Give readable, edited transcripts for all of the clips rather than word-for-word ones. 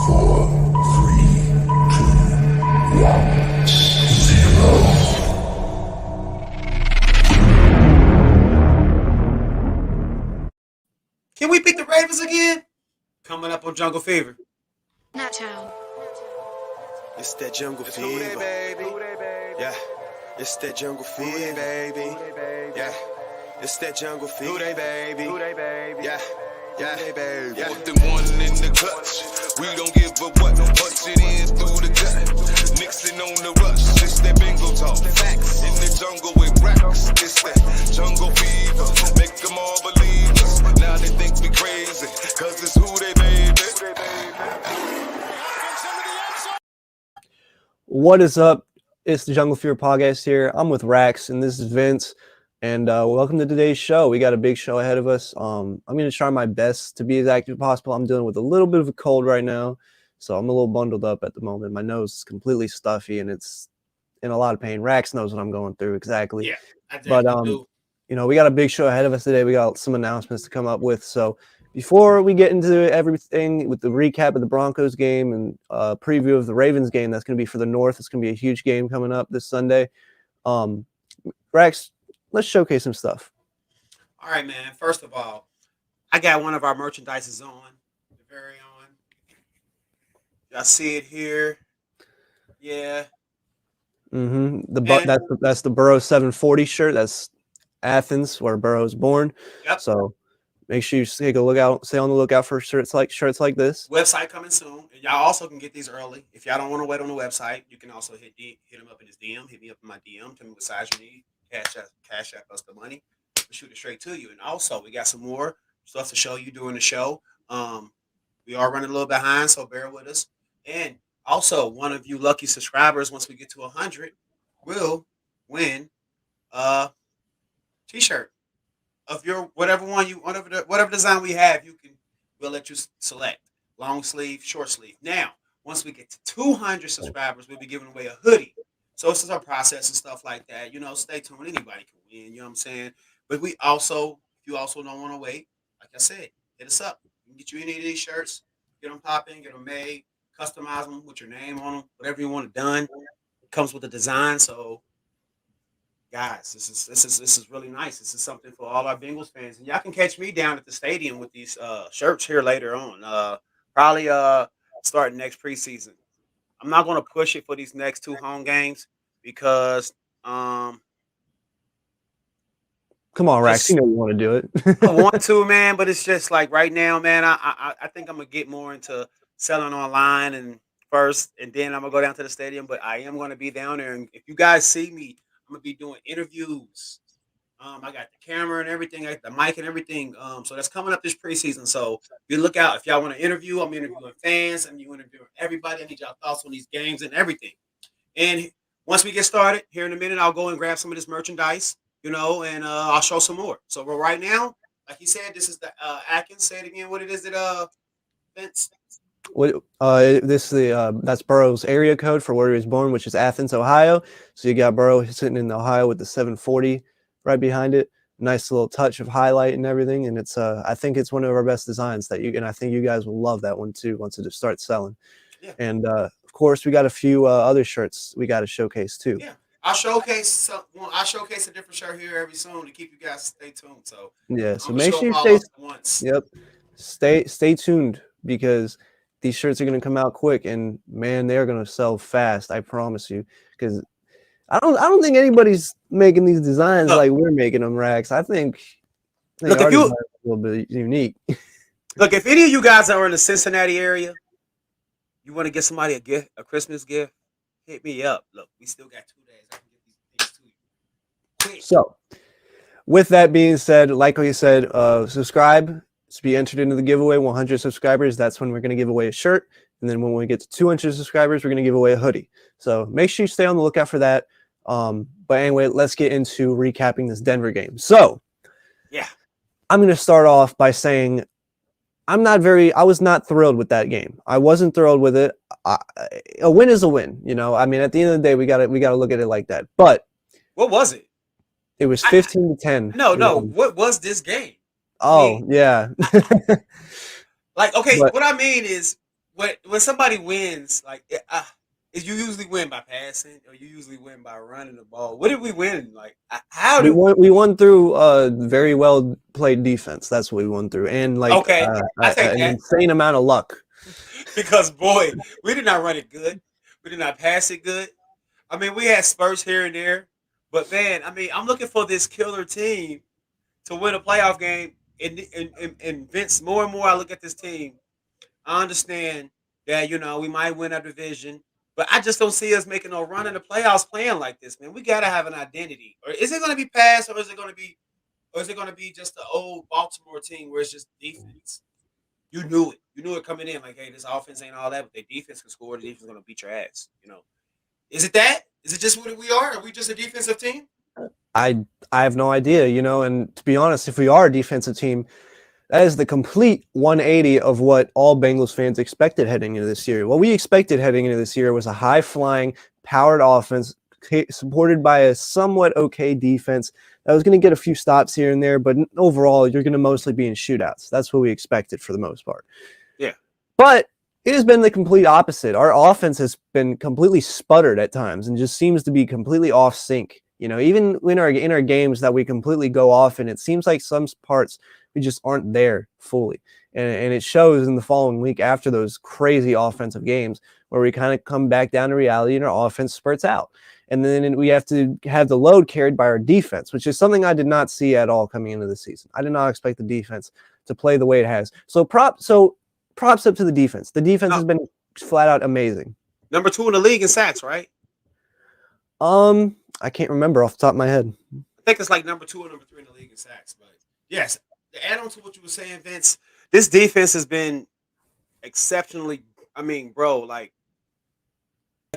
4, 3, 2, 1, 0. Can we beat the Ravens again? Coming up on Jungle Fever. Not town. It's that jungle fever, baby. Yeah, it's that jungle fever, baby. Yeah, it's that jungle fever, baby. Yeah, yeah, baby. Put them one in the clutch. We don't give a what. Punch it in through the gut. Nixon on the rush. It's that Bengals talk. Facts in the jungle with racks. It's that jungle fever. Make them all believe us. Now they think we crazy. Cause it's who they baby. What is up? It's the Jungle Fever podcast here. I'm with Rax, and this is Vince. And welcome to today's show. We got a big show ahead of us. I'm going to try my best to be as active as possible. I'm dealing with a little bit of a cold right now, so I'm a little bundled up at the moment. My nose is completely stuffy, and it's in a lot of pain. Rax knows what I'm going through exactly. Yeah, I definitely do. We got a big show ahead of us today. We got some announcements to come up with. So before we get into everything with the recap of the Broncos game and preview of the Ravens game, that's going to be for the North. It's going to be a huge game coming up this Sunday. Rax, let's showcase some stuff. All right, man. First of all, I got one of our merchandises on, the very on. Y'all see it here? Yeah. That's the Burrow 740 shirt. That's Athens, where Burrow's born. Yep. So make sure you take a look out. Stay on the lookout for shirts like this. Website coming soon. And y'all also can get these early. If y'all don't want to wait on the website, you can also hit him up in his DM. Hit me up in my DM. Tell me what size you need. Cash out us the money. We'll shoot it straight to you. And also, we got some more stuff to show you during the show. We are running a little behind, so bear with us. And also, one of you lucky subscribers, once we get to 100, will win a T-shirt of your whatever design we have. We'll let you select long sleeve, short sleeve. Now, once we get to 200 subscribers, we'll be giving away a hoodie. So this is our process and stuff like that. Stay tuned. Anybody can win. You know what I'm saying? But if you also don't want to wait, like I said, hit us up. We can get you any of these shirts. Get them popping, get them made, customize them with your name on them, whatever you want it done. It comes with a design. So, guys, this is really nice. This is something for all our Bengals fans. And y'all can catch me down at the stadium with these shirts here later on. Probably starting next preseason. I'm not going to push it for these next two home games because come on, Rax, you know you want to do it. I want to, man, but it's just like right now, man, I think I'm going to get more into selling online and first, and then I'm going to go down to the stadium, but I am going to be down there. And if you guys see me, I'm going to be doing interviews. I got the camera and everything, I got the mic and everything. So that's coming up this preseason. So you look out. If y'all want to interview, I'm interviewing fans. I'm interviewing everybody. I need y'all thoughts on these games and everything. And once we get started, here in a minute, I'll go and grab some of this merchandise, and I'll show some more. So right now, like you said, this is the Atkins. Say it again. What it is that Vince? That's Burrow's area code for where he was born, which is Athens, Ohio. So you got Burrow sitting in Ohio with the 740 right behind it. Nice little touch of highlight and everything. And it's I think it's one of our best designs and I think you guys will love that one too once it starts selling. Yeah. And of course we got a few other shirts we got to showcase too. Yeah. I'll showcase a different shirt here every soon to keep you guys stay tuned. So yeah, so make sure you stay tuned because these shirts are going to come out quick and man, they're going to sell fast. I promise you, because I don't think anybody's making these designs like we're making them, Rax. I think a little bit unique. Look, if any of you guys are in the Cincinnati area, you want to get somebody a Christmas gift, hit me up. Look, we still got 2 days. I can get these things to you. Quick. So, with that being said, like we said, subscribe to be entered into the giveaway. 100 subscribers, that's when we're going to give away a shirt. And then when we get to 200 subscribers, we're going to give away a hoodie. So make sure you stay on the lookout for that. But anyway, let's get into recapping this Denver game. So, yeah, I'm going to start off by saying I was not thrilled with that game. I wasn't thrilled with it. A win is a win, I mean, at the end of the day, we got to look at it like that. But what was it? It was 15-10. No. What was this game? Yeah. Like, okay, what I mean is when somebody wins, like you usually win by passing, or you usually win by running the ball. What did we win? Like how We did? won. We won through very well played defense. That's what we won through, and like Okay, I take an that insane amount of luck. because boy, we did not run it good. We did not pass it good. I mean, we had spurts here and there, but man, I mean, I'm looking for this killer team to win a playoff game. And Vince, more and more I look at this team, I understand that we might win our division, but I just don't see us making a run in the playoffs playing like this, man. We gotta have an identity, or is it going to be pass, or is it going to be just the old Baltimore team where it's just defense? You knew it. You knew it coming in. Like, hey, this offense ain't all that, but their defense can score. The defense is going to beat your ass. Is it that? Is it just what we are? Are we just a defensive team? I have no idea, and to be honest, if we are a defensive team, that is the complete 180 of what all Bengals fans expected heading into this year. What we expected heading into this year was a high-flying, powered offense supported by a somewhat okay defense that was going to get a few stops here and there, but overall, you're going to mostly be in shootouts. That's what we expected for the most part. Yeah. But it has been the complete opposite. Our offense has been completely sputtered at times and just seems to be completely off sync. Even in our games that we completely go off, and it seems like some parts we just aren't there fully. And it shows in the following week after those crazy offensive games where we kind of come back down to reality and our offense spurts out. And then we have to have the load carried by our defense, which is something I did not see at all coming into the season. I did not expect the defense to play the way it has. So props up to the defense. The defense has been flat out amazing. Number 2 in the league in sacks, right? I can't remember off the top of my head. I think it's like number 2 or number 3 in the league in sacks. But yes, to add on to what you were saying, Vince, this defense has been exceptionally. I mean, bro, like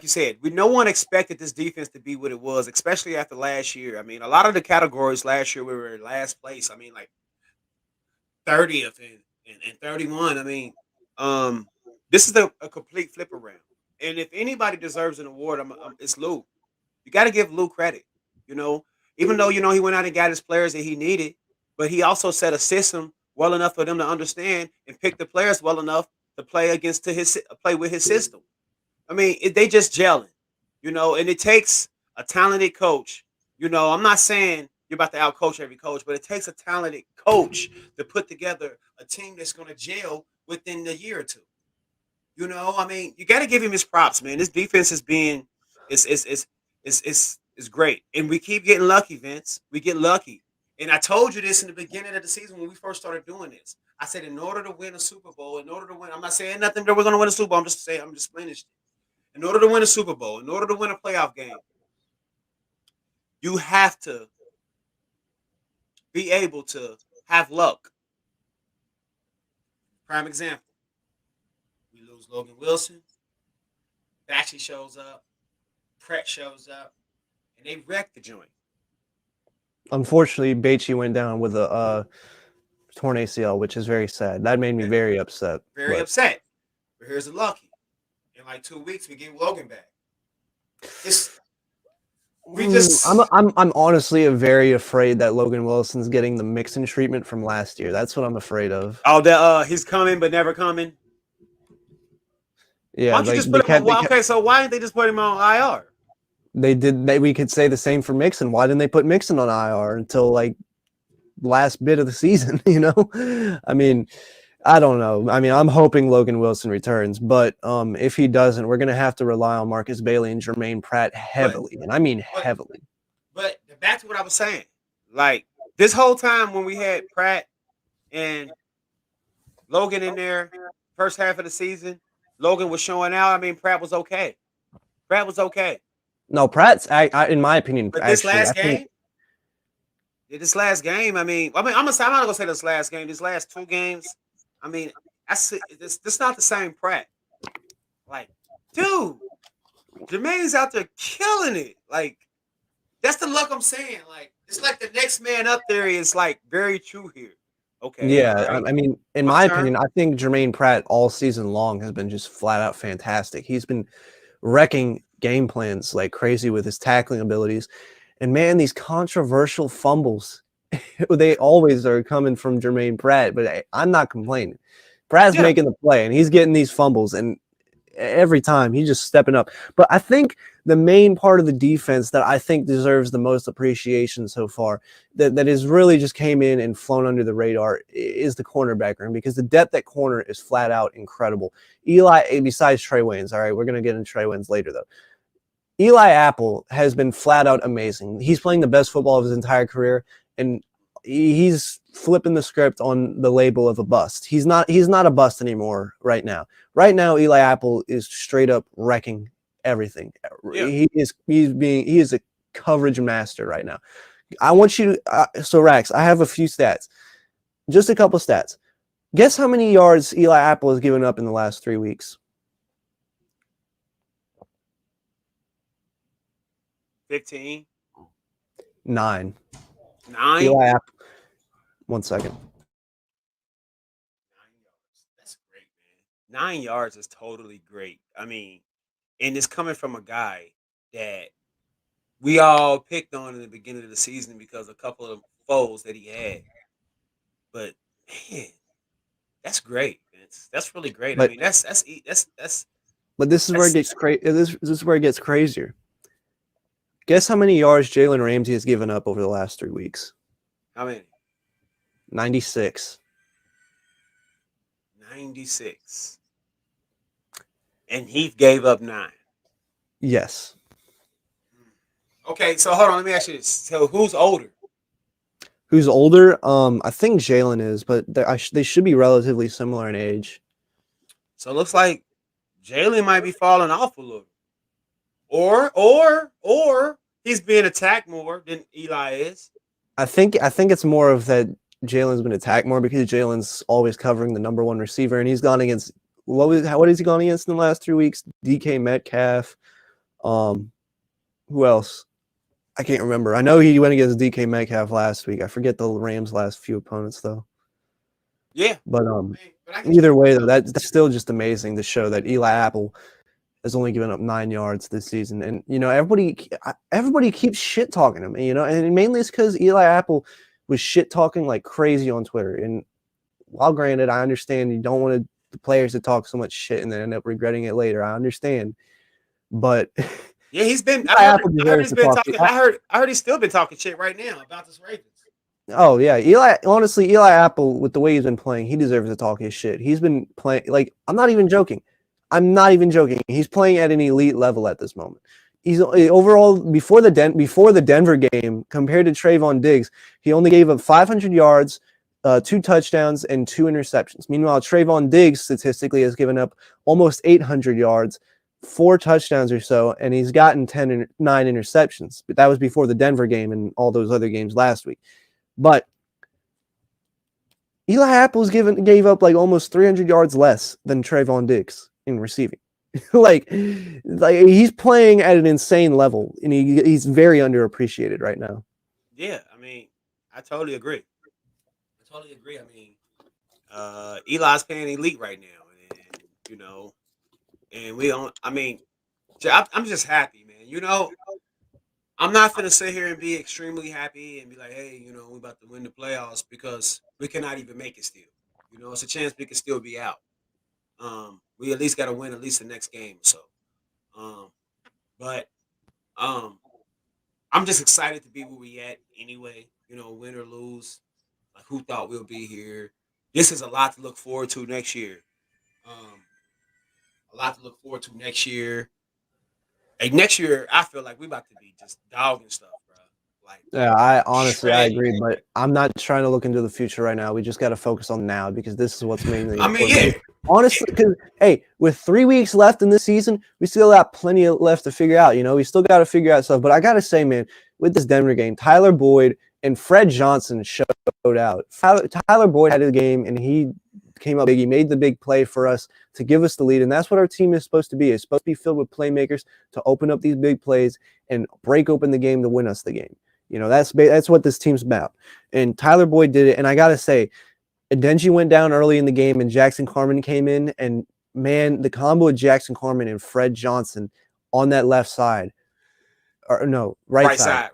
you said, no one expected this defense to be what it was, especially after last year. I mean, a lot of the categories last year we were in last place. I mean, like 30th and 31. I mean, this is a complete flip around. And if anybody deserves an award, it's Lou. You got to give Lou credit. Even though he went out and got his players that he needed, but he also set a system well enough for them to understand and pick the players well enough to play play with his system. I mean, they just gelling, and it takes a talented coach. I'm not saying you're about to outcoach every coach, but it takes a talented coach to put together a team that's going to gel within a year or two. I mean, you got to give him his props, man. This defense is is great, and we keep getting lucky, Vince. We get lucky, and I told you this in the beginning of the season when we first started doing this. I said, in order to win a Super Bowl, I'm not saying nothing that we're going to win a Super Bowl. I'm just explaining this. In order to win a Super Bowl, in order to win a playoff game, you have to be able to have luck. Prime example. We lose Logan Wilson. Batchy shows up. Pratt shows up. And they wreck the joint. Unfortunately, Bachi went down with a torn ACL, which is very sad. That made me very upset. Very upset. But here's the lucky. In like 2 weeks, we get Logan back. I'm honestly very afraid that Logan Wilson's getting the Mixon treatment from last year. That's what I'm afraid of. Oh, he's coming but never coming. Yeah. Why don't you just put him on? Okay, so why didn't they just put him on IR? They did. We could say the same for Mixon. Why didn't they put Mixon on IR until like last bit of the season? I mean, I don't know. I mean, I'm hoping Logan Wilson returns, but if he doesn't, we're gonna have to rely on Marcus Bailey and Jermaine Pratt heavily, and I mean heavily. But back to what I was saying, like this whole time when we had Pratt and Logan in there, first half of the season, Logan was showing out. I mean, Pratt was okay. No, Pratt's, in my opinion, but this last game, I mean, I'm not gonna say this last game. These last 2 games, I mean, this not the same Pratt. Like, dude, Jermaine's out there killing it. Like, that's the luck I'm saying. Like, it's like the next man up there is like very true here. Okay. Yeah, right. I mean, in my opinion, I think Jermaine Pratt all season long has been just flat out fantastic. He's been wrecking game plans like crazy with his tackling abilities. And man, these controversial fumbles, they always are coming from Jermaine Pratt, but I'm not complaining. Brad's Yeah. making the play, and he's getting these fumbles, and every time he's just stepping up. But I think the main part of the defense that I think deserves the most appreciation so far, that is really just came in and flown under the radar, is the cornerback room, because the depth at corner is flat out incredible. Eli, besides Trey Waynes, all right, we're going to get into Trey Waynes later, though. Eli Apple has been flat out amazing. He's playing the best football of his entire career, and he's flipping the script on the label of a bust. He's not a bust anymore right now. Right now, Eli Apple is straight up wrecking everything. Yeah. He is a coverage master right now. I want you to so Rax, I have a few stats. Just a couple stats. Guess how many yards Eli Apple has given up in the last 3 weeks? 15. 9. 9. Eli Apple. 1 second. 9 yards. That's great, man. 9 yards is totally great. I mean, and it's coming from a guy that we all picked on in the beginning of the season because a couple of foes that he had. But man, that's great. That's really great. I But- mean, that's But this is where it That's- gets this is where it gets crazier. Guess how many yards Jalen Ramsey has given up over the last 3 weeks? how many? 96. 96. And he gave up 9. Yes. Okay, so hold on. Let me ask you this. So who's older? Who's older? I think Jalen is, but they should be relatively similar in age. So it looks like Jalen might be falling off a little. Or he's being attacked more than Eli is. I think it's more of that Jalen's been attacked more because Jalen's always covering the number 1 receiver, and he's gone against what has he gone against in the last 3 weeks? DK Metcalf. Who else? I can't remember. I know he went against DK Metcalf last week. I forget the Rams' last few opponents though. Yeah. But But I can- either way though, that's still just amazing to show that Eli Apple has only given up 9 yards this season. And everybody keeps shit talking him, and mainly it's because Eli Apple was shit talking like crazy on Twitter. And while granted, I understand you don't want the players to talk so much shit and then end up regretting it later. I understand. But yeah, he's been. Eli I heard, Apple I heard deserves he's to been talk. talking. I heard he's still been talking shit right now about this Ravens. Oh yeah, Eli Apple, with the way he's been playing, he deserves to talk his shit. He's been playing like I'm not even joking. He's playing at an elite level at this moment. He's overall before the Denver game, compared to Trayvon Diggs, he only gave up 500 yards, 2 touchdowns, and 2 interceptions. Meanwhile, Trayvon Diggs statistically has given up almost 800 yards, 4 touchdowns or so, and he's gotten 9 interceptions. But that was before the Denver game and all those other games last week. But Eli Apple's gave up like almost 300 yards less than Trayvon Diggs in receiving. like he's playing at an insane level, and he's very underappreciated right now. Yeah, I mean, I totally agree. I mean, Eli's playing elite right now, and we don't. I mean, I'm just happy, man. I'm not gonna sit here and be extremely happy and be like, hey, we're about to win the playoffs because we cannot even make it still. It's a chance we can still be out. We at least got to win at least the next game or so. But I'm just excited to be where we at anyway. Win or lose, like who thought we'll be here? This is a lot to look forward to next year. A lot to look forward to next year. Like next year, I feel like we about to be just dogging stuff, bro. Like, Yeah, I honestly I shredding. agree, but I'm not trying to look into the future right now. We just got to focus on now because this is what's mainly I mean, important. yeah. Honestly, because hey, with 3 weeks left in this season, we still got plenty left to figure out. We still got to figure out stuff. But I gotta say, man, with this Denver game, Tyler Boyd and Fred Johnson showed out. Tyler Boyd had a game, and he came up big. He made the big play for us to give us the lead, and that's what our team is supposed to be. It's supposed to be filled with playmakers to open up these big plays and break open the game to win us the game. That's what this team's about. And Tyler Boyd did it. And I gotta say, Adenji went down early in the game, and Jackson Carman came in. And man, the combo of Jackson Carman and Fred Johnson on that left side, or no, right side.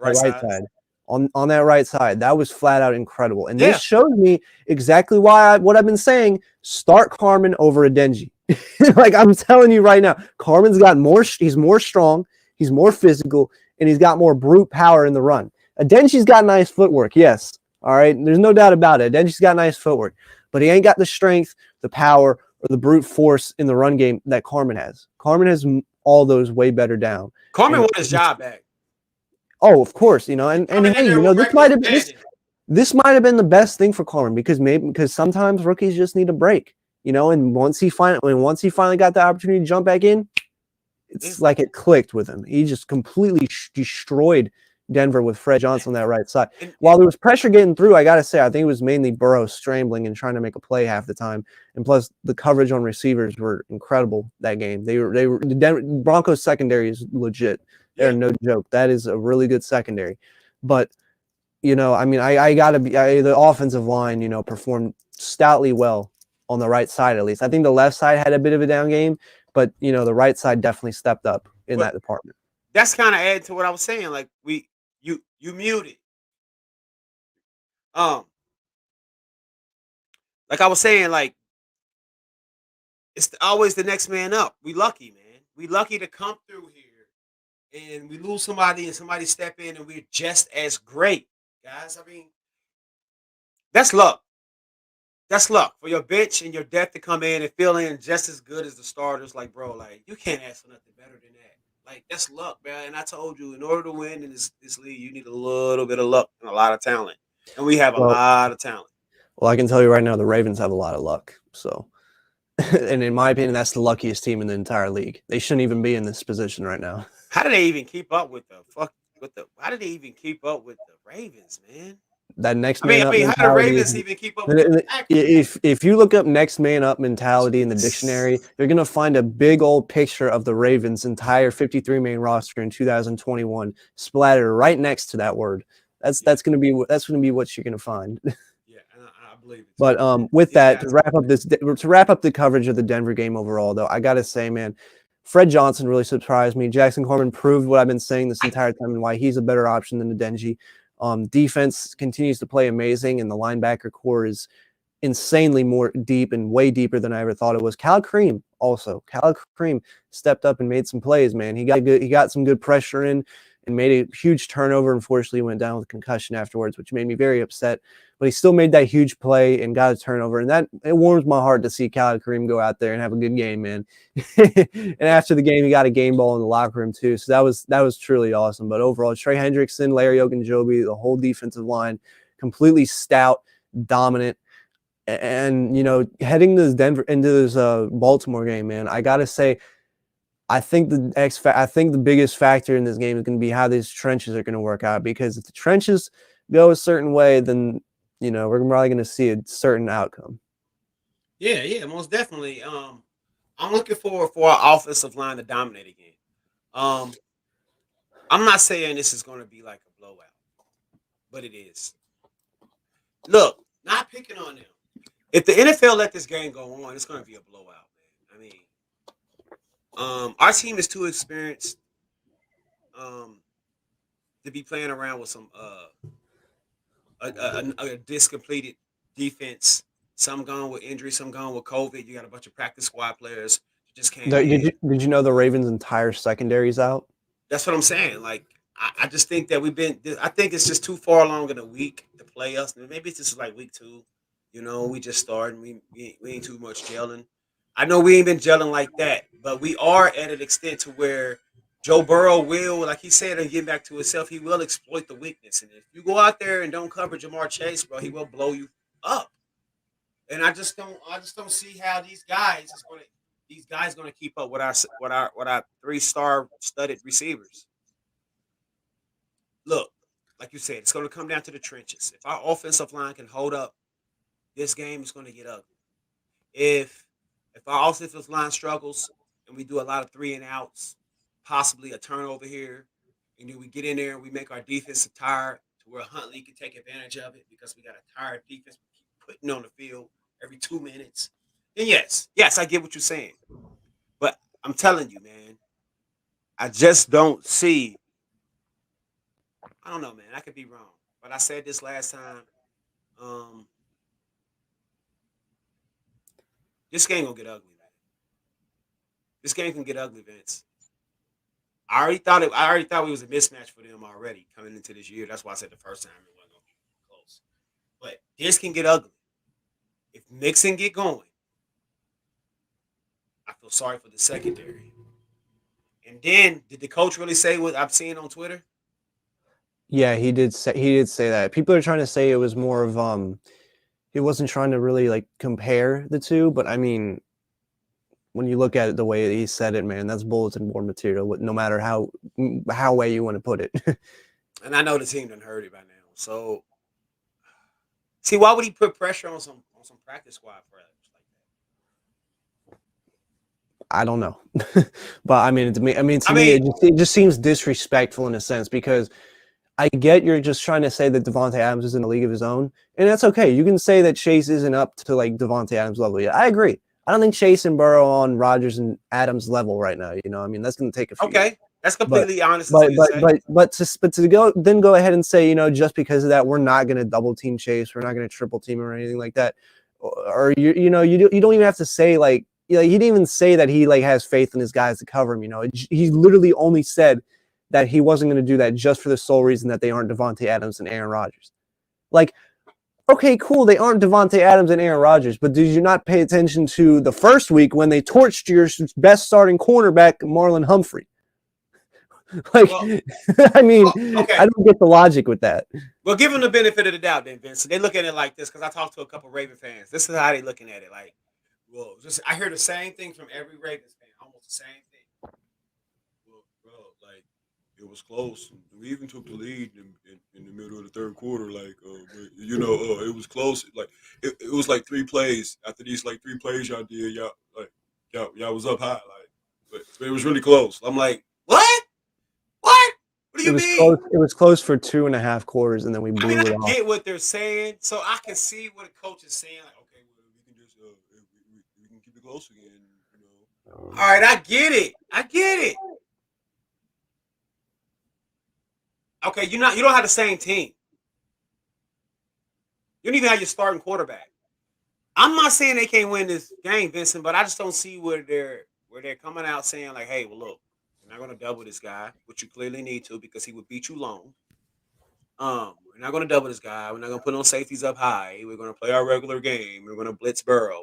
on that right side. That was flat out incredible. And Yeah. this showed me exactly what I've been saying. Start Carmen over Adenji. Like I'm telling you right now, Carmen's got he's more strong, he's more physical, and he's got more brute power in the run. Adenji's got nice footwork, yes. All right. There's no doubt about it. Adenji's got nice footwork, but he ain't got the strength, the power, or the brute force in the run game that Carmen has. Carmen has all those way better down. Carmen won his job back. Oh, of course, you know, and hey, you know, this might have been the best thing for Carmen because sometimes rookies just need a break, you know, and once he finally got the opportunity to jump back in, it's like it clicked with him. He just completely destroyed Denver with Fred Johnson on that right side. While there was pressure getting through, I got to say, I think it was mainly Burrow scrambling and trying to make a play half the time. And plus, the coverage on receivers were incredible that game. The Denver Broncos secondary is legit. They're no joke. That is a really good secondary. But, you know, I mean, the offensive line, you know, performed stoutly well on the right side, at least. I think the left side had a bit of a down game, but, you know, the right side definitely stepped up in that department. That's kind of adding to what I was saying. Like you muted. Like I was saying, like it's always the next man up. We lucky, man. We lucky to come through here, and we lose somebody, and somebody step in, and we're just as great, guys. I mean, that's luck. That's luck for your bench and your depth to come in and feel in just as good as the starters. Like, bro, like you can't ask for nothing better than that. Like that's luck, man. And I told you, in order to win in this league, you need a little bit of luck and a lot of talent, and we have a lot of talent. Well, I can tell you right now, the Ravens have a lot of luck. So, and in my opinion, that's the luckiest team in the entire league. They shouldn't even be in this position right now. How do they even keep up with how did they even keep up with the Ravens, man? That next man up how do the mentality Ravens even keep up with the Packers? if you look up next man up mentality in the dictionary, you're gonna find a big old picture of the Ravens' entire 53-man roster in 2021 splattered right next to that word. That's gonna be what you're gonna find. Yeah, I believe it. But with that, to wrap up the coverage of the Denver game overall, though, I gotta say, man, Fred Johnson really surprised me. Jackson Carman proved what I've been saying this entire time and why he's a better option than Adenji. Defense continues to play amazing, and the linebacker core is insanely more deep and way deeper than I ever thought it was. Khalil Kareem stepped up and made some plays, man. He got some good pressure in and made a huge turnover. Unfortunately, went down with a concussion afterwards, which made me very upset. But he still made that huge play and got a turnover, and it warms my heart to see Khalil Kareem go out there and have a good game, man. And after the game, he got a game ball in the locker room too, so that was truly awesome. But overall, Trey Hendrickson, Larry Ogunjobi, the whole defensive line, completely stout, dominant. And you know, heading into this Baltimore game, man, I gotta say, I think the biggest factor in this game is going to be how these trenches are going to work out. Because if the trenches go a certain way, then you know we're probably going to see a certain outcome. Yeah, most definitely. I'm looking forward for our offensive line to dominate again. I'm not saying this is going to be like a blowout, but it is. Look, not picking on them. If the NFL let this game go on, it's going to be a blowout, man. I mean, our team is too experienced to be playing around with some a discompleted defense. Some gone with injury, some gone with COVID. You got a bunch of practice squad players who just came in. Did you know the Ravens' entire secondary is out? That's what I'm saying. Like, I just think that I think it's just too far along in the week to play us. Maybe it's just like week 2. You know, we just started. We ain't too much gelling. I know we ain't been gelling like that, but we are at an extent to where Joe Burrow will, like he said, and getting back to himself, he will exploit the weakness. And if you go out there and don't cover Jamar Chase, bro, he will blow you up. And I just don't see how these guys gonna keep up with our 3-star studded receivers. Look, like you said, it's gonna come down to the trenches. If our offensive line can hold up, this game is gonna get ugly. If our offensive line struggles and we do a lot of 3 and outs, possibly a turnover here, and then we get in there and we make our defense tired to where Huntley can take advantage of it because we got a tired defense we keep putting on the field every 2 minutes. And yes, I get what you're saying. But I'm telling you, man, I just don't see I don't know, man. I could be wrong, but I said this last time. Um, this game gonna get ugly, man. This game can get ugly, Vince. I already thought we was a mismatch for them already coming into this year. That's why I said the first time it wasn't gonna be close. But this can get ugly if Mixon get going. I feel sorry for the secondary. And then, did the coach really say what I'm seeing on Twitter? Yeah, he did say that. People are trying to say it was more of he wasn't trying to really like compare the two, but I mean, when you look at it the way he said it, man, that's bulletin board material. No matter how way you want to put it. And I know the team done heard it by now. So, see, why would he put pressure on some practice squad players like that? I don't know, but I mean, to me, it just seems disrespectful in a sense because I get you're just trying to say that Devontae Adams is in a league of his own, and that's okay. You can say that Chase isn't up to like Devontae Adams level yet. I agree. I don't think Chase and Burrow on Rodgers and Adams level right now. You know, I mean, that's going to take a few. Okay, that's completely honest. But to go ahead and say, you know, just because of that, we're not going to double team Chase, we're not going to triple team or anything like that, or you don't even have to say like, you know, he didn't even say that he like has faith in his guys to cover him. You know, he literally only said that he wasn't going to do that just for the sole reason that they aren't Devontae Adams and Aaron Rodgers. Like, okay, cool, they aren't Devontae Adams and Aaron Rodgers, but did you not pay attention to the first week when they torched your best starting cornerback, Marlon Humphrey? Like, well, I mean, okay. I don't get the logic with that. Well, give them the benefit of the doubt then, Vince. They look at it like this, because I talked to a couple Raven fans. This is how they looking at it. Like, well, I hear the same thing from every Ravens fan, almost the same thing. Well, bro, like, it was close. We even took the lead in the middle of the third quarter. Like, you know, it was close. Like, it was like 3 plays. After these like 3 plays y'all did, y'all was up high. Like, but it was really close. I'm like, what? What do you mean? Close, it was close for 2.5 quarters, and then we blew it off. I get what they're saying, so I can see what the coach is saying. Like, okay, well, we can just we can keep it close again. You know. All right, I get it. Okay, you don't have the same team. You don't even have your starting quarterback. I'm not saying they can't win this game, Vincent, but I just don't see where they're coming out saying like, hey, well, look, we're not going to double this guy, which you clearly need to because he would beat you long. We're not going to double this guy. We're not going to put on safeties up high. We're going to play our regular game. We're going to blitz Burrow.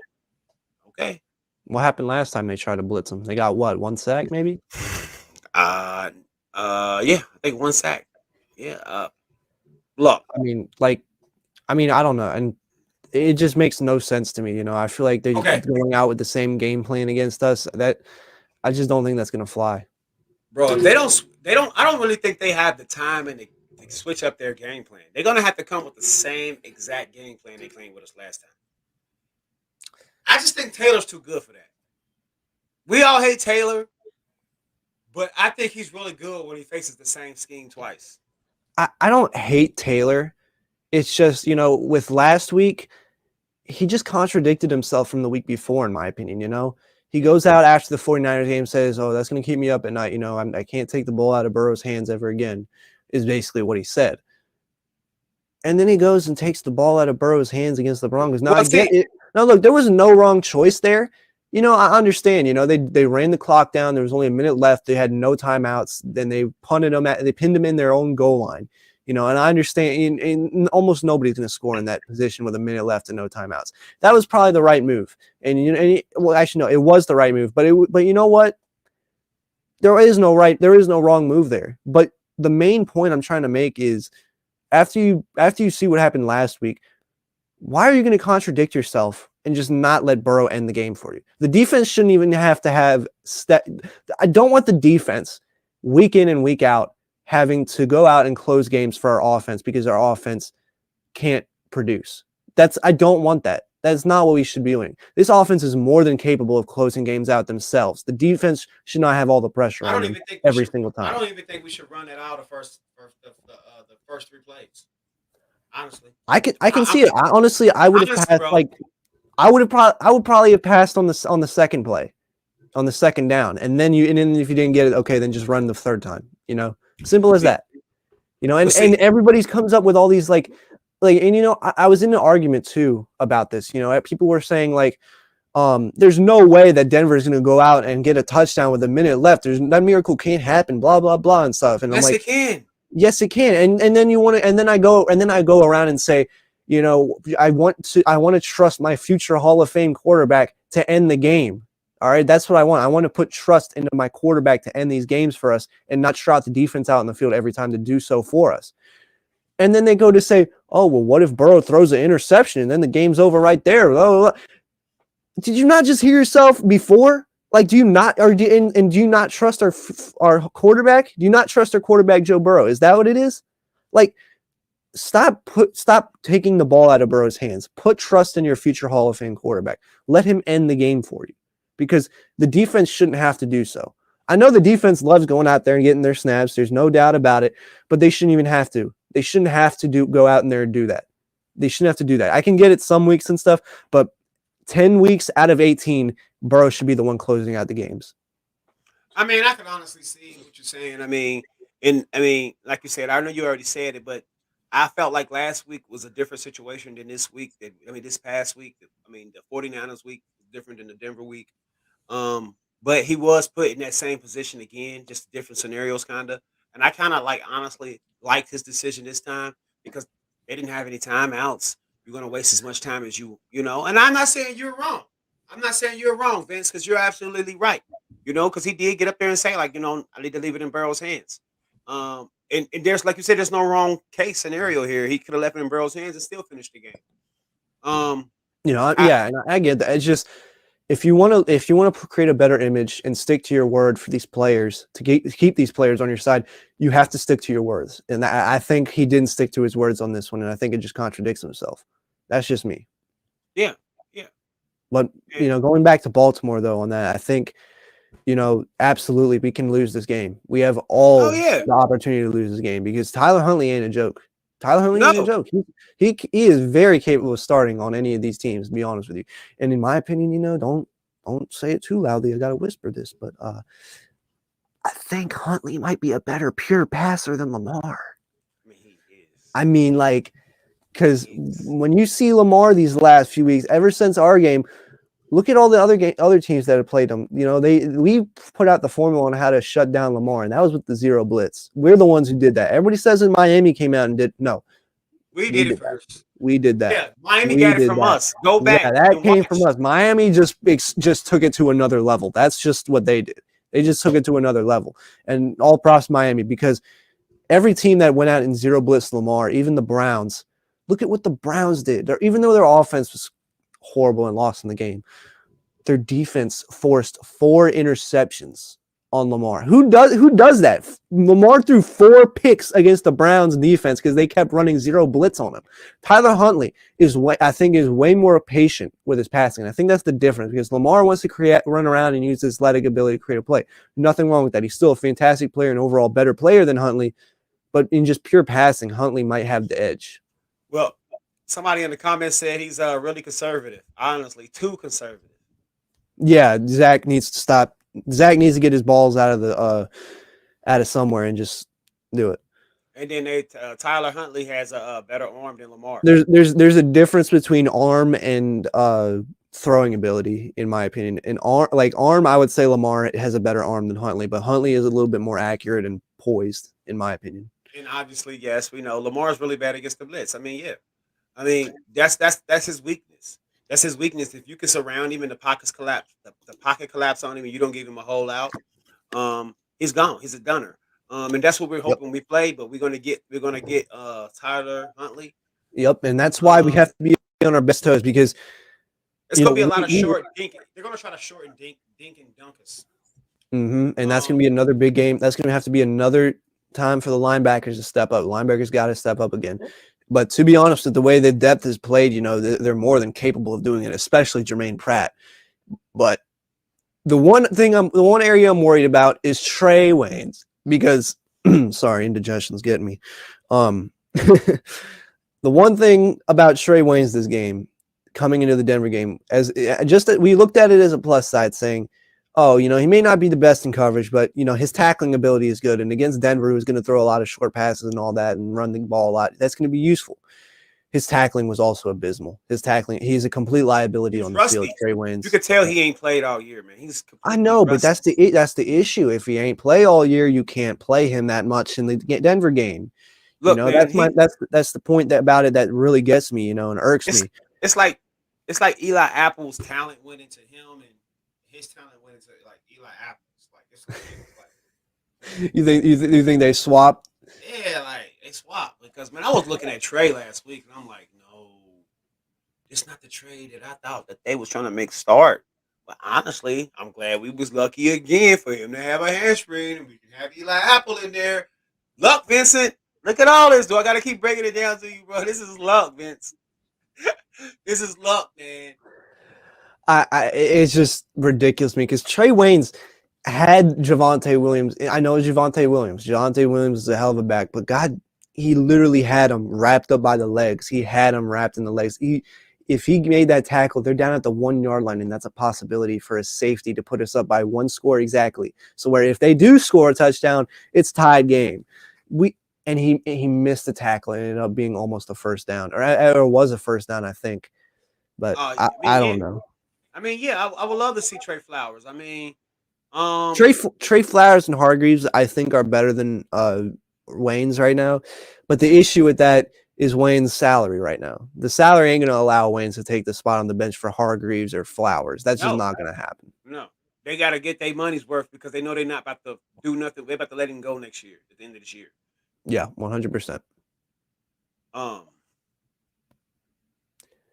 Okay. What happened last time they tried to blitz him? They got what? 1 sack, maybe? Yeah, I think 1 sack. Yeah. Look. I mean, I don't know, and it just makes no sense to me. You know, I feel like they're going out with the same game plan against us. That I just don't think that's going to fly. Bro, if they don't. I don't really think they have the time and to switch up their game plan. They're gonna have to come with the same exact game plan they played with us last time. I just think Taylor's too good for that. We all hate Taylor, but I think he's really good when he faces the same scheme twice. I don't hate Taylor. It's just, you know, with last week, he just contradicted himself from the week before, in my opinion, you know? He goes out after the 49ers game, says, oh, that's going to keep me up at night. You know, I can't take the ball out of Burrow's hands ever again, is basically what he said. And then he goes and takes the ball out of Burrow's hands against the Broncos. Now, I get it. Now, look, there was no wrong choice there. You know, I understand, you know, they ran the clock down. There was only a minute left. They had no timeouts. Then they pinned them in their own goal line. You know, and I understand and almost nobody's going to score in that position with a minute left and no timeouts. That was probably the right move. And, you know, well, actually, no, it was the right move. But you know what? There is no wrong move there. But the main point I'm trying to make is after you see what happened last week, why are you going to contradict yourself and just not let Burrow end the game for you? The defense shouldn't even have to have I don't want the defense week in and week out having to go out and close games for our offense because our offense can't produce. I don't want that. That's not what we should be doing. This offense is more than capable of closing games out themselves. The defense should not have all the pressure on them every single time. I don't even think we should run it out the first 3 plays. Honestly, I can see it. I would have passed I would probably have passed on the second play, on the second down, and then if you didn't get it, okay, then just run the third time. You know, simple as that. You know, and everybody's comes up with all these like, and you know, I was in an argument too about this. You know, people were saying like, there's no way that Denver is going to go out and get a touchdown with a minute left. That miracle can't happen. Blah blah blah and stuff. And yes, I'm like, it can. Yes, it can. And then you want to, and then I go around and say, you know, I want to trust my future Hall of Fame quarterback to end the game. All right, that's what I want. I want to put trust into my quarterback to end these games for us and not trot the defense out in the field every time to do so for us. And then they go to say, oh, well, what if Burrow throws an interception and then the game's over right there? Blah, blah, blah. Did you not just hear yourself before? Like, do you not, or do you not trust our quarterback? Do you not trust our quarterback, Joe Burrow? Is that what it is? Like, stop taking the ball out of Burrow's hands. Put trust in your future Hall of Fame quarterback. Let him end the game for you, because the defense shouldn't have to do so. I know the defense loves going out there and getting their snaps. There's no doubt about it, but they shouldn't even have to. They shouldn't have to go out in there and do that. They shouldn't have to do that. I can get it some weeks and stuff, but 10 weeks out of 18, Burrow should be the one closing out the games. I mean, I can honestly see what you're saying. I mean, like you said, I know you already said it, but I felt like last week was a different situation than this week. This past week, the 49ers week was different than the Denver week. But he was put in that same position again, just different scenarios, kind of. And I kind of honestly liked his decision this time because they didn't have any timeouts. You're going to waste as much time as you know. And I'm not saying you're wrong. I'm not saying you're wrong, Vince, because you're absolutely right. You know, because he did get up there and say, like, I need to leave it in Burrow's hands. And there's, like you said, there's no wrong case scenario here. He could have left it in Burrow's hands and still finished the game. And I get that. It's just, if you want to create a better image and stick to your word for these players, to keep these players on your side, you have to stick to your words. And I think he didn't stick to his words on this one, and I think it just contradicts himself. That's just me. Yeah. But, going back to Baltimore, though, on that, I think, absolutely we can lose this game. We have all the opportunity to lose this game because Tyler Huntley ain't a joke. Ain't a joke. He is very capable of starting on any of these teams, to be honest with you. And in my opinion, don't say it too loudly. I got to whisper this, but I think Huntley might be a better pure passer than Lamar. He is. I mean, because when you see Lamar these last few weeks, ever since our game, look at all the other teams that have played them. We put out the formula on how to shut down Lamar, and that was with the zero blitz. We're the ones who did that. Everybody says that Miami came out and did no. We did it first. We did that. Yeah, Miami got it from us. Go back. Yeah, that came from us. Miami just took it to another level. That's just what they did. They just took it to another level. And all props to Miami, because every team that went out in zero blitz Lamar, even the Browns, look at what the Browns did. Even though their offense was horrible and lost in the game, their defense forced 4 interceptions on Lamar. Who does that? Lamar threw 4 picks against the Browns defense because they kept running zero blitz on him. Tyler Huntley is way more patient with his passing. I think that's the difference, because Lamar wants to run around and use his athletic ability to create a play. Nothing wrong with that. He's still a fantastic player and overall better player than Huntley, but in just pure passing, Huntley might have the edge. Well, somebody in the comments said he's really conservative. Honestly, too conservative. Yeah, Zach needs to stop. Zach needs to get his balls out of somewhere and just do it. And then Tyler Huntley has a better arm than Lamar. There's a difference between arm and throwing ability, in my opinion. And arm, I would say Lamar has a better arm than Huntley, but Huntley is a little bit more accurate and poised, in my opinion. And obviously, yes, we know Lamar's really bad against the blitz. That's his weakness. That's his weakness. If you can surround him and the pockets collapse, the pocket collapse on him, and you don't give him a hole out, he's gone. He's a gunner. And that's what we're hoping we play. But we're gonna get Tyler Huntley. Yep, and that's why we have to be on our best toes, because it's gonna be a lot of short dinking. They're gonna try to shorten dink and dunk us. And that's gonna be another big game. That's gonna have to be another time for the linebackers to step up. Linebackers got to step up again. But to be honest, with the way the depth is played, they're more than capable of doing it, especially Jermaine Pratt. But the one area I'm worried about is Trey Waynes, because sorry, indigestion's getting me. The one thing about Trey Waynes this game, coming into the Denver game, we looked at it as a plus side, saying, oh, he may not be the best in coverage, but his tackling ability is good. And against Denver, who's going to throw a lot of short passes and all that and run the ball a lot, that's going to be useful. His tackling was also abysmal. He's a complete liability He's on the rusty. field. Trey Waynes. You could tell he ain't played all year, man. He's I know, but rusty. that's the issue. If he ain't play all year, you can't play him that much in the Denver game. Look, man, that's the point about it that really gets me, and irks me. It's like Eli Apple's talent went into him, and his talent went into like Eli Apple's. Like it's like You think they swap? yeah, like they swap because man, I was looking at Trey last week, and I'm like, no, it's not the Trey that I thought that they was trying to make start. But honestly, I'm glad we was lucky again for him to have a hamstring, and we can have Eli Apple in there. Luck, Vincent. Look at all this. Do I got to keep breaking it down to you, bro? This is luck, Vince. This is luck, man. It's just ridiculous to me because Trey Waynes had Javonte Williams. I know it's Javonte Williams. Javonte Williams is a hell of a back, but God, he literally had him wrapped up by the legs. He had him wrapped in the legs. If he made that tackle, they're down at the 1 yard line, and that's a possibility for a safety to put us up by one score exactly. So where if they do score a touchdown, it's tied game. And he missed the tackle and ended up being almost a first down, or was a first down, I think. But I don't know. I mean, yeah, I would love to see Trey Flowers. I mean, Trey Flowers and Hargreaves, I think, are better than Wayne's right now. But the issue with that is Wayne's salary right now. The salary ain't going to allow Wayne's to take the spot on the bench for Hargreaves or Flowers. That's just not going to happen. No. They got to get their money's worth because they know they're not about to do nothing. They're about to let him go next year, at the end of this year. Yeah, 100%.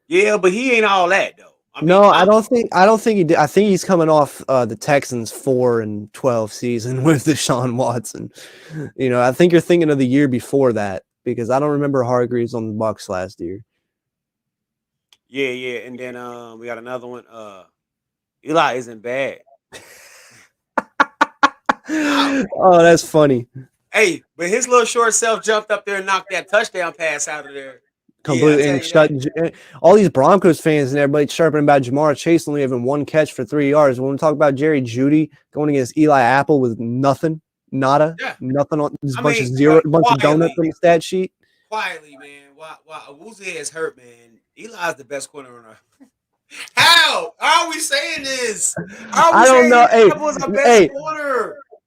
Yeah, but he ain't all that though. I don't think he did. I think he's coming off the Texans 4-12 season with Deshaun Watson. I think you're thinking of the year before that because I don't remember Hargreaves on the Bucs last year. Yeah, and then we got another one. Eli isn't bad. Oh, that's funny. Hey, but his little short self jumped up there and knocked that touchdown pass out of there. Completely and shut all these Broncos fans and everybody chirping about Jamar Chase only having one catch for 3 yards. When we talk about Jerry Jeudy going against Eli Apple with nothing on this bunch of donuts on the stat sheet. Quietly, man. Why Awuzie is hurt, man. Eli's the best corner on earth. How are we saying this? I don't know. Hey,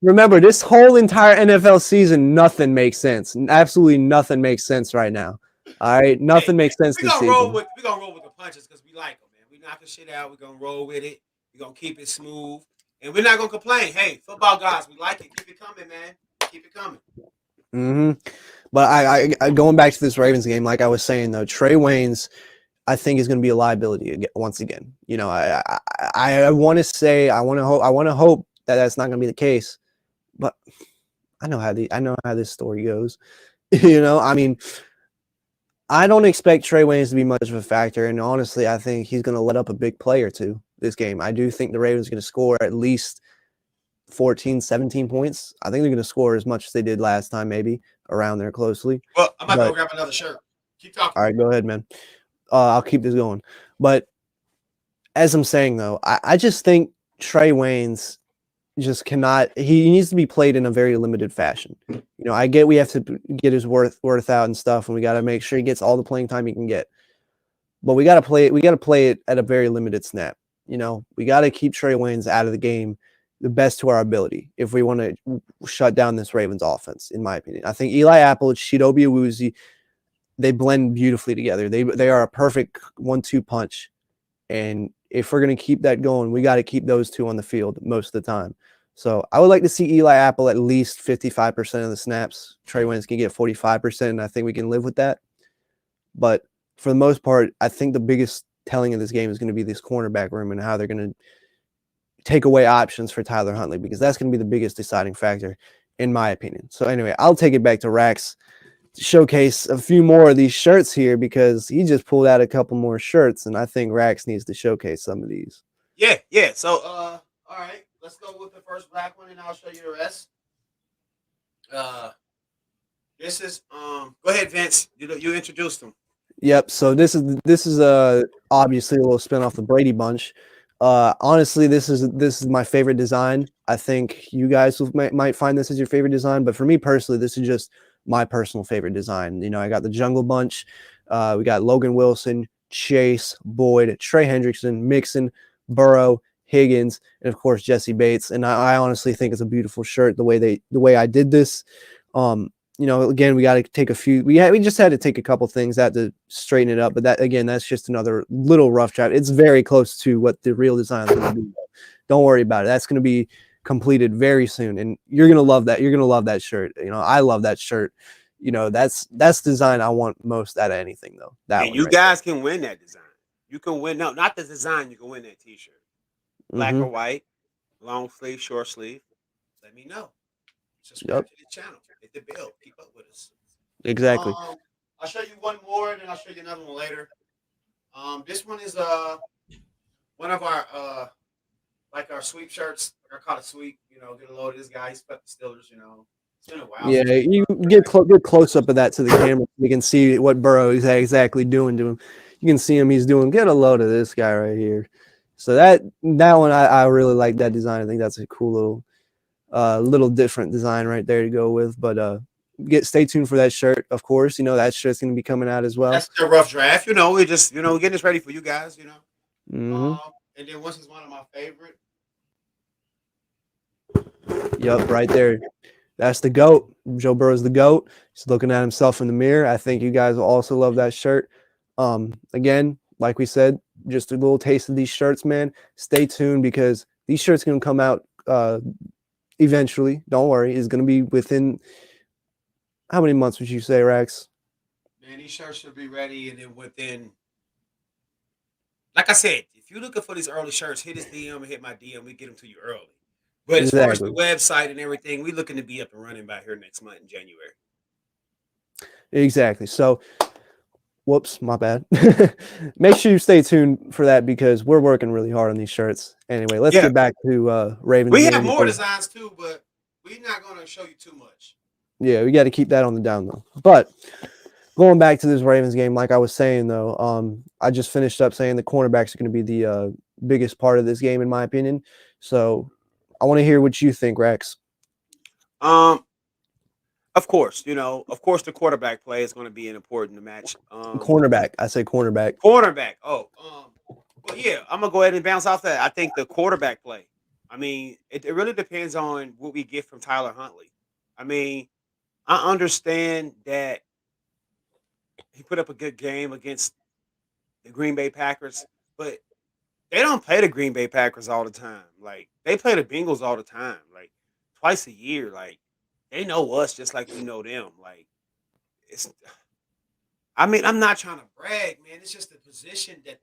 remember, this whole entire NFL season, nothing makes sense. Absolutely nothing makes sense right now. All right, nothing makes sense this season. We're gonna roll with the punches because we like them, man. We knock the shit out. We're gonna roll with it. We're gonna keep it smooth, and we're not gonna complain. Hey, football guys, we like it. Keep it coming, man. Keep it coming. But I going back to this Ravens game, like I was saying though, Trey Waynes, I think is going to be a liability once again. I want to hope that that's not going to be the case, but I know how this story goes. I mean, I don't expect Trey Waynes to be much of a factor, and honestly, I think he's going to let up a big play or two this game. I do think the Ravens are going to score at least 14, 17 points. I think they're going to score as much as they did last time, maybe around there closely. Well, I'm about to go grab another shirt. Keep talking. All right, go ahead, man. I'll keep this going. But as I'm saying, though, I just think Trey Waynes just cannot – he needs to be played in a very limited fashion. I get we have to get his worth out and stuff, and we got to make sure he gets all the playing time he can get. But we got to play it. We got to play it at a very limited snap. We got to keep Trey Waynes out of the game the best to our ability if we want to shut down this Ravens offense, in my opinion. I think Eli Apple, Chidobe Awuzie, they blend beautifully together. They are a perfect 1-2 punch. And if we're going to keep that going, we got to keep those two on the field most of the time. So I would like to see Eli Apple at least 55% of the snaps. Trey Waynes can get 45%, and I think we can live with that. But for the most part, I think the biggest telling of this game is going to be this cornerback room and how they're going to take away options for Tyler Huntley, because that's going to be the biggest deciding factor, in my opinion. So anyway, I'll take it back to Rax to showcase a few more of these shirts here, because he just pulled out a couple more shirts, and I think Rax needs to showcase some of these. Yeah. So, all right, let's go with the first black one, and I'll show you the rest. This is go ahead, Vince. You introduced him. Yep. So this is obviously a little spin off the Brady Bunch. Honestly, this is my favorite design. I think you guys might find this as your favorite design, but for me personally, this is just my personal favorite design. You know, I got the Jungle Bunch. We got Logan Wilson, Chase, Boyd, Trey Hendrickson, Mixon, Burrow, Higgins, and of course Jesse Bates. And I honestly think it's a beautiful shirt the way I did this. You know, again, we got to take we just had to take a couple things out to straighten it up, but that's just another little rough draft. It's very close to what the real design is going to be. Don't worry about it. That's going to be completed very soon, and you're going to love that. You're going to love that shirt. You know, I love that shirt. You know, that's the design I want most out of anything, though. That And one you right guys can win that design. You can win. No, not the design. You can win that T-shirt. Black there. or white, long sleeve, short sleeve. Let me know. Subscribe Yep, to the channel. Hit the bell. Keep up with us. exactly. I'll show you one more, and then I'll show you another one later. This one is one of our like our sweep shirts. I call it sweep. You know, get a load of this guy. He's put the Steelers. You know, it's been a while. Yeah, since you get close up of that to the camera. You can see what Burrow is exactly doing to him. You can see him. He's doing. Get a load of this guy right here. So that one, I really like that design. I think that's a cool little different design right there to go with. But stay tuned for that shirt, of course. You know that shirt's going to be coming out as well. That's a rough draft. You know, we just getting this ready for you guys. You know, Mm-hmm. and then once is one of my favorite. Yep, right there. That's the GOAT. Joe Burrow's the GOAT. He's looking at himself in the mirror. I think you guys will also love that shirt. Again, like we said, just a little taste of these shirts, man. Stay tuned because these shirts going to come out eventually. Don't worry. It's going to be within how many months would you say, Rex? Man, these shirts should be ready, and then within, like I said, if you're looking for these early shirts, hit his DM and hit my DM. We get them to you early. But as far as the Exactly. website and everything, we're looking to be up and running by here next month in January. Exactly. So, whoops, my bad. Make sure you stay tuned for that because we're working really hard on these shirts. Anyway, let's Yeah. get back to Ravens. We game have more because- designs too, but we're not going to show you too much. Yeah, we got to keep that on the down low. But going back to this Ravens game, like I was saying though, I just finished up saying the cornerbacks are going to be the biggest part of this game, in my opinion. So I want to hear what you think, Rex. Of course, the quarterback play is going to be an important match. Cornerback. I say cornerback. Cornerback. Oh, well, yeah, I'm gonna go ahead and bounce off that. I think the quarterback play. I mean, it really depends on what we get from Tyler Huntley. I mean, I understand that he put up a good game against the Green Bay Packers, but they don't play the Green Bay Packers all the time. Like they play the Bengals all the time, like twice a year. Like they know us just like we know them. Like it's. I mean, I'm not trying to brag, man. It's just the position that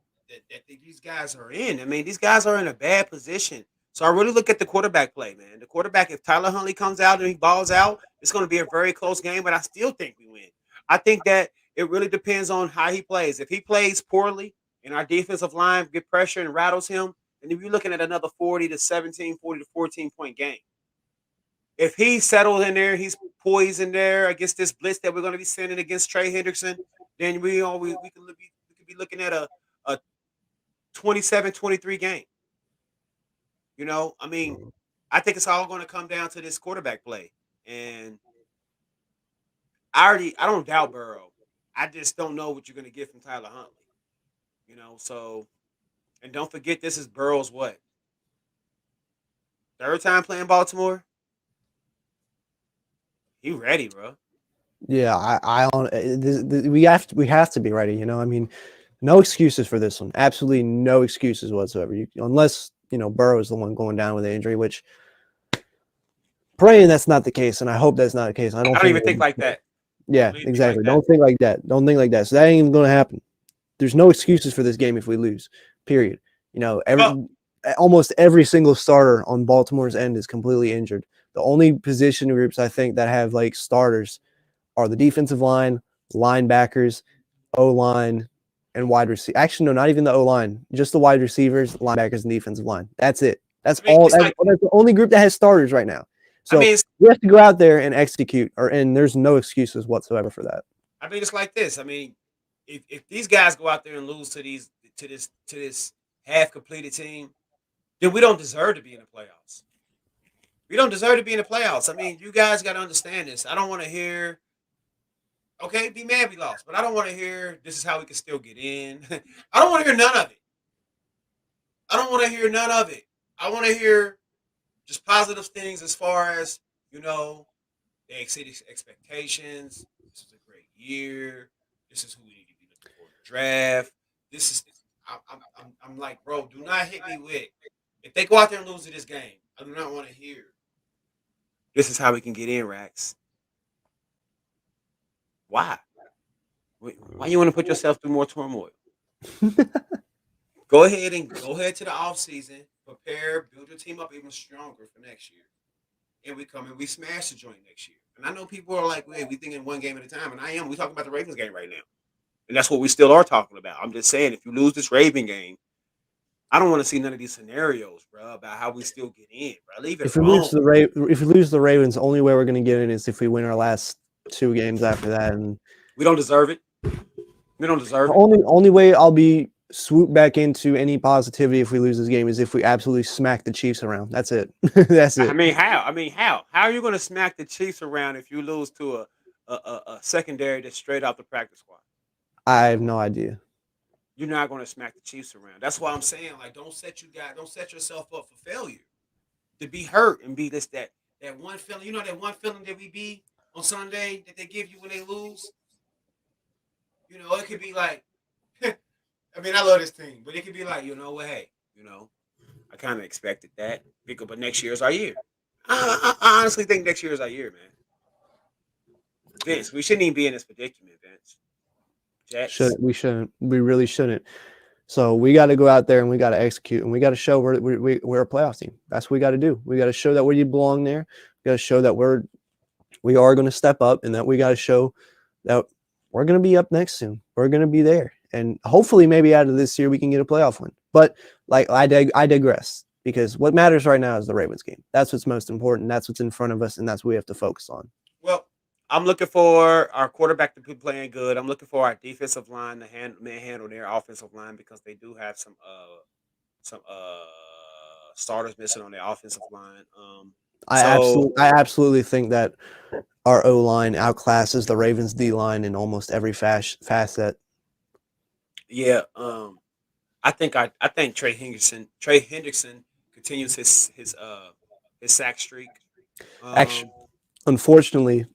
these guys are in. I mean, these guys are in a bad position. So I really look at the quarterback play, man. The quarterback, if Tyler Huntley comes out and he balls out, it's going to be a very close game, but I still think we win. I think that it really depends on how he plays. If he plays poorly and our defensive line get pressure and rattles him, and if you're looking at another 40 to 17, 40 to 14-point game. If he's settled in there, he's poised in there against this blitz that we're going to be sending against Trey Hendrickson, then we could be looking at a 27-23 game. You know, I mean, I think it's all going to come down to this quarterback play. And I don't doubt Burrow. I just don't know what you're going to get from Tyler Huntley. You know, so and don't forget this is Burrow's what? Third time playing Baltimore? He ready, bro. Yeah, we have to be ready. You know, I mean, no excuses for this one. Absolutely no excuses whatsoever. Unless Burrow is the one going down with an injury, which praying that's not the case, and I hope that's not the case. I don't even think like that. Yeah, Don't exactly. think like that. Don't think like that. Don't think like that. So that ain't even going to happen. There's no excuses for this game if we lose. Period. Almost every single starter on Baltimore's end is completely injured. The only position groups I think that have like starters are the defensive line, linebackers, O-line, and wide receiver. Actually, no, not even the O-line. Just the wide receivers, linebackers, and defensive line. That's it. That's all. That's the only group that has starters right now. So we have to go out there and execute, and there's no excuses whatsoever for that. I mean, it's like this. I mean, if these guys go out there and lose to this half completed team, then we don't deserve to be in the playoffs. We don't deserve to be in the playoffs. I mean, you guys got to understand this. I don't want to hear, okay, be mad we lost, but I don't want to hear this is how we can still get in. I don't want to hear none of it. I don't want to hear none of it. I want to hear just positive things as far as, they exceeded expectations. This is a great year. This is who we need to be looking for in the draft. This is, I'm like, bro, do not hit me with, if they go out there and lose to this game, I do not want to hear, this is how we can get in, Rax. Why? Why you want to put yourself through more turmoil? Go ahead to the off season, prepare, build your team up even stronger for next year. And we come and we smash the joint next year. And I know people are like, wait, we thinking one game at a time. And I am. We talking about the Ravens game right now. And that's what we still are talking about. I'm just saying, if you lose this Raven game, I don't want to see none of these scenarios, bro, about how we still get in, bro. Leave it If we alone. lose the Ravens, the only way we're going to get in is if we win our last 2 games after that. And we don't deserve it. We don't deserve it. Only way I'll be swooped back into any positivity if we lose this game is if we absolutely smack the Chiefs around. That's it. That's it. I mean, how? How are you going to smack the Chiefs around if you lose to a secondary that's straight off the practice squad? I have no idea. You're not going to smack the Chiefs around. That's why I'm saying, like, don't set yourself up for failure, to be hurt and be that one feeling. That one feeling that we be on Sunday that they give you when they lose. It could be like, I mean, I love this team, but it could be like, hey, I kind of expected that, but next year's our year. I honestly think next year is our year, man. Vince, we shouldn't even be in this predicament, Vince. We shouldn't. We really shouldn't. So we got to go out there and we got to execute, and we got to show we're a playoff team. That's what we got to do. We got to show that we belong there. We got to show that we are going to step up, and that we got to show that we're going to be up next soon. We're going to be there, and hopefully, maybe out of this year we can get a playoff win. But like I digress, because what matters right now is the Ravens game. That's what's most important. That's what's in front of us, and that's what we have to focus on. Well, I'm looking for our quarterback to be playing good. I'm looking for our defensive line to handle their offensive line, because they do have some starters missing on their offensive line. I absolutely think that our O-line outclasses the Ravens D-line in almost every facet. Yeah, I think Trey Hendrickson continues his sack streak. Actually, unfortunately,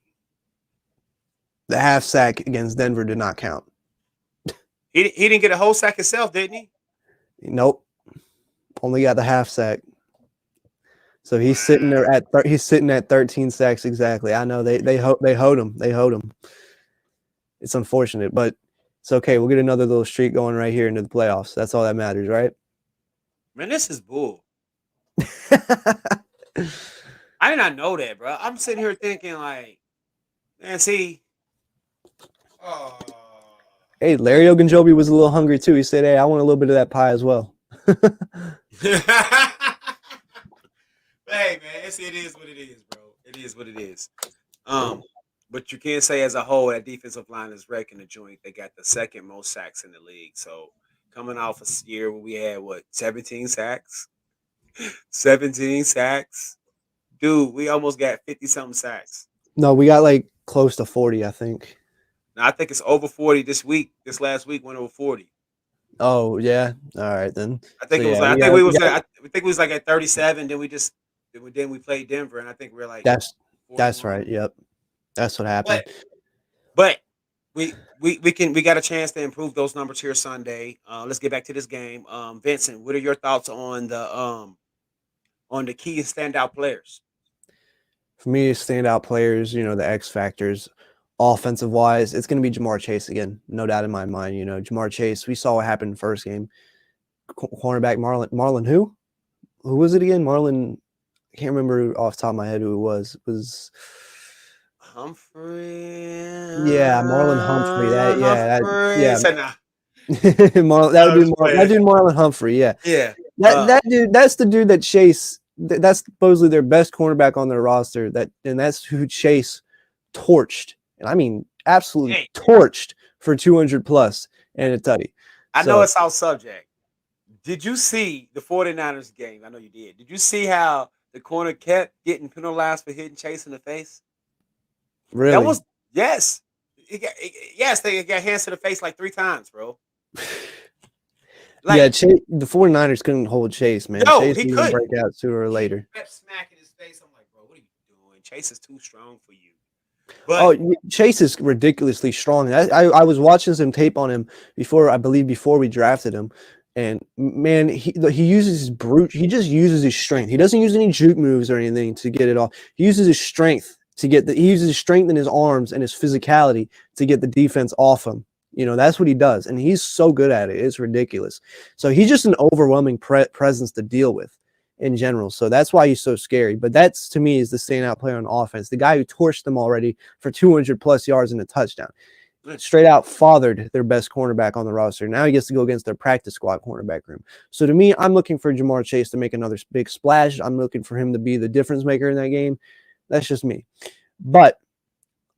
the half sack against Denver did not count. He didn't get a whole sack himself, didn't he? Nope, only got the half sack. So he's sitting there at 13 sacks exactly. I know they hoed him. It's unfortunate, but it's okay. We'll get another little streak going right here into the playoffs. That's all that matters, right? Man, this is bull. I did not know that, bro. I'm sitting here thinking like, man, see. Hey, Larry Ogunjobi was a little hungry too. He said, "Hey, I want a little bit of that pie as well." Hey, man, it is what it is, bro. It is what it is. But you can't say as a whole that defensive line is wrecking the joint. They got the second most sacks in the league. So coming off a year where we had 17 sacks, 17 sacks, dude. We almost got 50-something sacks. No, we got like close to 40, I think. Now I think it's over 40 this week. This last week went over 40. Oh yeah, all right then. I think So, it was. yeah, I think we was like at 37. Then we played Denver, and I think we were like. That's 41. right. Yep, that's what happened. But we got a chance to improve those numbers here Sunday. Let's get back to this game. Vincent, what are your thoughts on the key standout players? For me, standout players, the X factors, offensive wise, it's going to be Jamar Chase again, no doubt in my mind. Jamar Chase. We saw what happened in the first game. Cornerback Marlon who? Who was it again? Marlon. I can't remember off the top of my head who it was. It was Humphrey. Yeah, Marlon Humphrey. Marlon, that would be Marlon Humphrey. Yeah. Yeah. That dude. That's the dude that Chase. That's supposedly their best cornerback on their roster. And that's who Chase torched. And I mean, absolutely torched for 200 plus and a tutty. I know it's off subject, Did you see the 49ers game? I know you did. Did you see how the corner kept getting penalized for hitting Chase in the face? That Really? was yes. Yes, they got hands to the face like 3 times, bro. Yeah, Like, the 49ers couldn't hold Chase, man. no, Chase he was gonna couldn't. break out sooner or He later. kept smacking his face. I'm like, bro, what are you doing? Chase is too strong for you. Oh, But Chase is ridiculously strong. I was watching some tape on him before we drafted him, and man, he uses his brute. He just uses his strength. He doesn't use any juke moves or anything to get it off. He uses his strength to get he uses his strength in his arms and his physicality to get the defense off him. You know, that's what he does, and he's so good at it. It's ridiculous. So he's just an overwhelming presence to deal with in general. So that's why he's so scary. But that's, to me, is the standout player on offense, the guy who torched them already for 200 plus yards and a touchdown. Straight out fathered their best cornerback on the roster. Now he gets to go against their practice squad cornerback room. So to me, I'm looking for Jamar Chase to make another big splash. I'm looking for him to be the difference maker in that game. That's just me. But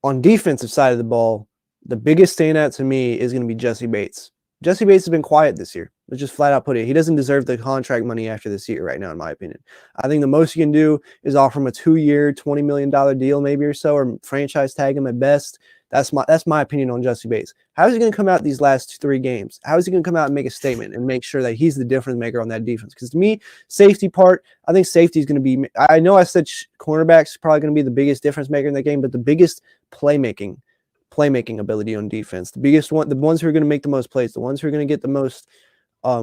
on defensive side of the ball, the biggest standout to me is going to be Jesse Bates. Jesse Bates has been quiet this year. Let's just flat out put it. He doesn't deserve the contract money after this year right now, in my opinion. I think the most you can do is offer him a 2-year, $20 million deal maybe or so, or franchise tag him at best. That's my opinion on Jesse Bates. How is he going to come out these last 3 games? How is he going to come out and make a statement and make sure that he's the difference maker on that defense? Because to me, safety part, I think safety is going to be – I know I said cornerback's probably going to be the biggest difference maker in that game, but the biggest playmaking ability on defense, the biggest one, the ones who are going to make the most plays, the ones who are going to get the most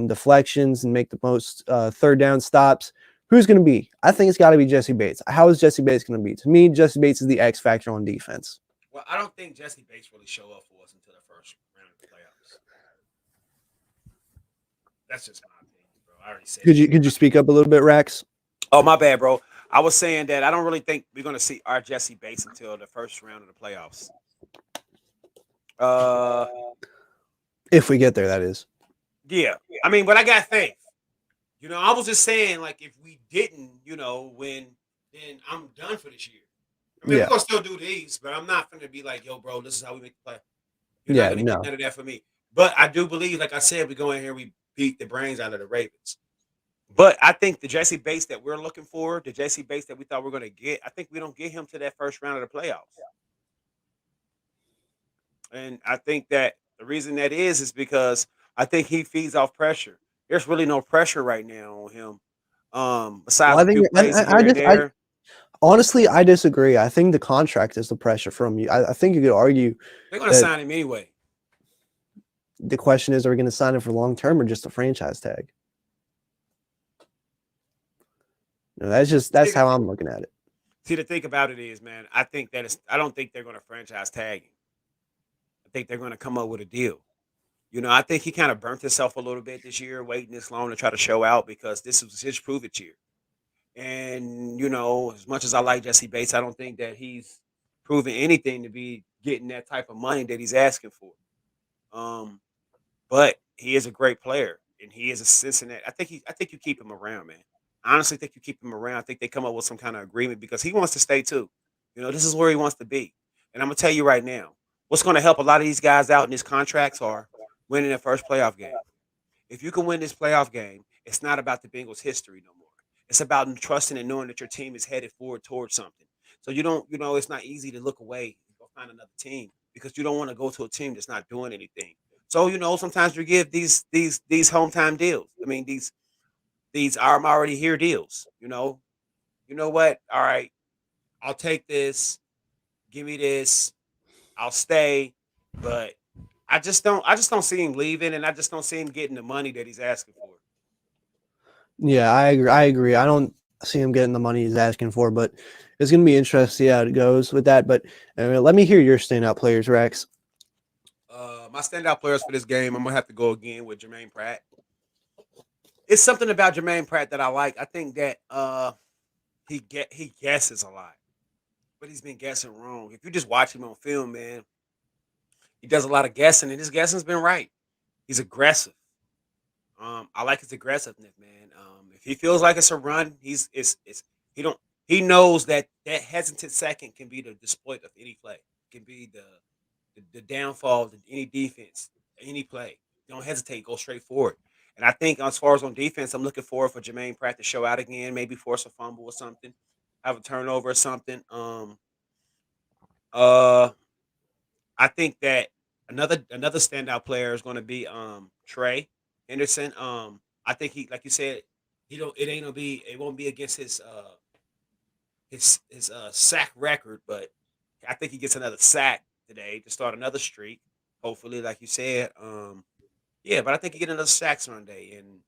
deflections and make the most third down stops. Who's going to be? I think it's got to be Jesse Bates. How is Jesse Bates going to be? To me, Jesse Bates is the X factor on defense. well, I don't think Jesse Bates really show up for us until the first round of the playoffs. That's just my opinion, bro. I already said. Could you speak up a little bit, Rax? oh my bad, bro. I was saying that I don't really think we're gonna see our Jesse Bates until the first round of the playoffs. Uh, If we get there, that is. yeah. I mean, but I got faith. You know, I was just saying, like, if we didn't, win, then I'm done for this year. I mean, Yeah. we're gonna still do these, but I'm not gonna be like, yo, bro, this is how we make the play. You're Yeah, not gonna no. get none of that for me. But I do believe, like I said, we go in here, we beat the brains out of the Ravens. But I think the Jesse Bates that we're looking for, the Jesse Bates that we thought we are gonna get, I think we don't get him to that first round of the playoffs. And I think that the reason that is because I think he feeds off pressure. There's really no pressure right now on him. Well, Besides I a think few plays here and there. honestly, I disagree. I think the contract is the pressure from you. I think you could argue They're gonna that sign him anyway. the question is, are we going to sign him for long term or just a franchise tag? No, that's how I'm looking at it. See, the thing about it is, man, I don't think they're gonna franchise tag him. I think they're gonna come up with a deal. I think he kind of burnt himself a little bit this year, waiting this long to try to show out because this was his prove it year. And as much as I like Jesse Bates, I don't think that he's proven anything to be getting that type of money that he's asking for. Um, but he is a great player, and he is a Cincinnati. I think you keep him around, man. I honestly think you keep him around. I think they come up with some kind of agreement because he wants to stay too. This is where he wants to be. And I'm gonna tell you right now, what's going to help a lot of these guys out in these contracts are winning their first playoff game. If you can win this playoff game, it's not about the Bengals' history no more. It's about trusting and knowing that your team is headed forward towards something. So you don't, it's not easy to look away and go find another team because you don't want to go to a team that's not doing anything. So sometimes you give these home time deals. I mean these I'm already here deals. You know what? All right, I'll take this. Give me this. I'll stay, but I just don't see him leaving, and I just don't see him getting the money that he's asking for. Yeah, I agree. I don't see him getting the money he's asking for, but it's going to be interesting to see how it goes with that. But let me hear your standout players, Rex. My standout players for this game, I'm gonna have to go again with Jermaine Pratt. It's something about Jermaine Pratt that I like. I think that he guesses a lot, but he's been guessing wrong. If you just watch him on film, man, he does a lot of guessing, and his guessing's been right. He's aggressive. I like his aggressiveness, man. If he feels like it's a run, he don't he knows that that hesitant second can be the exploit of any play, can be the downfall of any defense, any play. Don't hesitate, go straight forward. And I think as far as on defense, I'm looking forward for Jermaine Pratt to show out again, maybe force a fumble or something, have a turnover or something. Uh, I think that another standout player is going to be Trey Henderson. I think he, like you said, he don't. It ain't gonna be. It won't be against his sack record, but I think he gets another sack today to start another streak. Hopefully, like you said, yeah. But I think he get another sack Sunday, and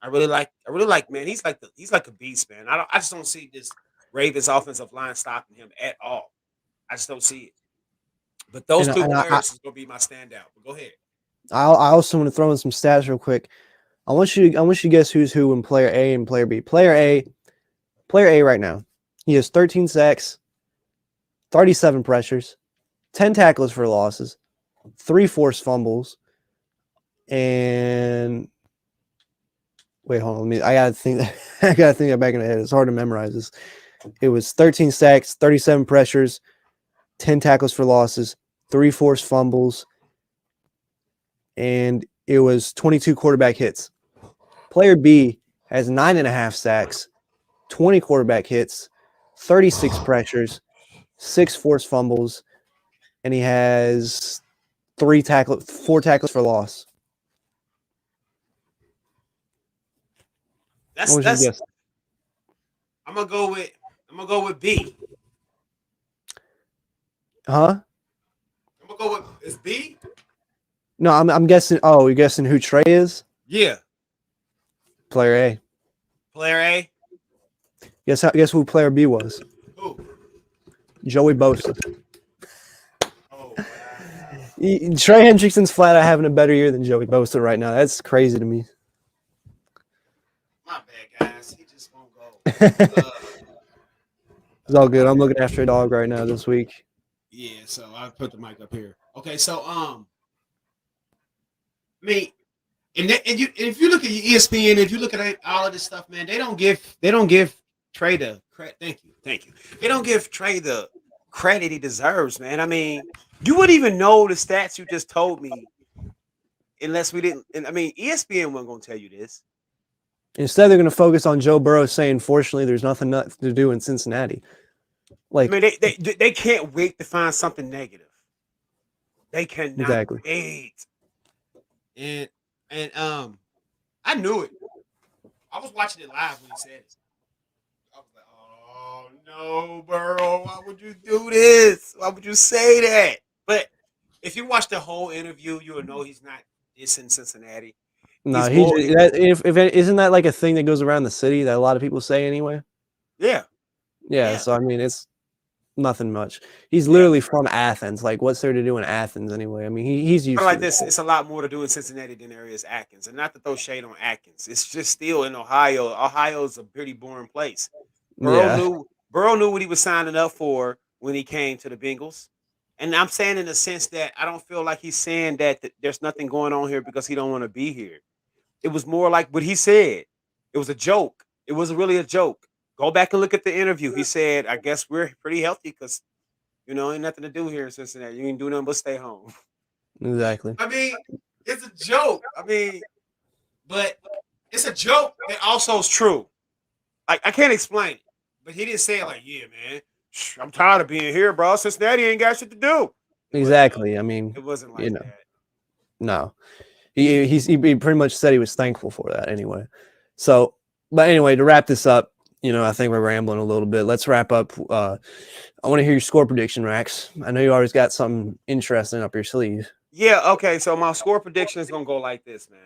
I really like, man. He's like a beast, man. I just don't see this Ravens offensive line stopping him at all. I just don't see it. But those And, two and players is gonna be my standout. But go ahead. I also want to throw in some stats real quick. I want you to guess who's who in player A and player B. Player A right now. He has 13 sacks, 37 pressures, 10 tackles for losses, 3 forced fumbles, and wait, hold on. I gotta think. I gotta think that back in the head. It's hard to memorize this. It was 13 sacks, 37 pressures, 10 tackles for losses, 3 forced fumbles, and it was 22 quarterback hits. Player B has 9.5 sacks, 20 quarterback hits, 36 pressures, 6 forced fumbles, and he has 4 tackles for loss. What was your That's. guess? I'm gonna go with B. Huh? I'm gonna go with is B. No, I'm guessing. Oh, you're guessing who Trey is? Yeah, Player A. player A. Guess who player B was? Who? Joey Bosa. Oh, Trey Hendrickson's flat out having a better year than Joey Bosa right now. That's crazy to me. my bad, guys. He just won't go. It's all good. I'm looking after a dog right now this week. Yeah, so I'll put the mic up here. Okay, so I mean, and if you look at your ESPN, if you look at all of this stuff, man, they don't give Trey the credit. Thank you. They don't give Trey the credit he deserves, man. I mean, you wouldn't even know the stats you just told me unless we didn't. And I mean, ESPN wasn't gonna tell you this. Instead, they're going to focus on Joe Burrow saying, "Fortunately, there's nothing to do in Cincinnati." Like, I mean, they can't wait to find something negative. They cannot exactly. wait. And I knew it. I was watching it live when he said it. I was like, oh no, Burrow, why would you do this? Why would you say that? But if you watch the whole interview, you will know he's not dissing Cincinnati. No, He's if isn't that like a thing that goes around the city that a lot of people say anyway? yeah. Yeah. So I mean, it's nothing much. He's literally from Athens. Like, what's there to do in Athens anyway? I mean, he's used But to like it. this, it's a lot more to do in Cincinnati than there is Atkins. And not to throw shade on Atkins. It's just still in Ohio. Ohio's a pretty boring place. Yeah. Burrow knew what he was signing up for when he came to the Bengals. And I'm saying in the sense that I don't feel like he's saying that there's nothing going on here because he don't want to be here. It was more like what he said. It was a joke. It was really a joke. Go back and look at the interview. He said, I guess we're pretty healthy because, ain't nothing to do here in Cincinnati. You ain't do nothing but stay home. Exactly. I mean, it's a joke. I mean, but it's a joke that also is true. Like, I can't explain it. But he didn't say it like, yeah, man, I'm tired of being here, bro. Cincinnati ain't got shit to do. Exactly. I mean, It wasn't like that. no. He pretty much said he was thankful for that anyway. So, but anyway, to wrap this up, I think we're rambling a little bit. Let's wrap up. I want to hear your score prediction, Rax. I know you always got something interesting up your sleeve. Yeah, okay. So my score prediction is gonna go like this, man.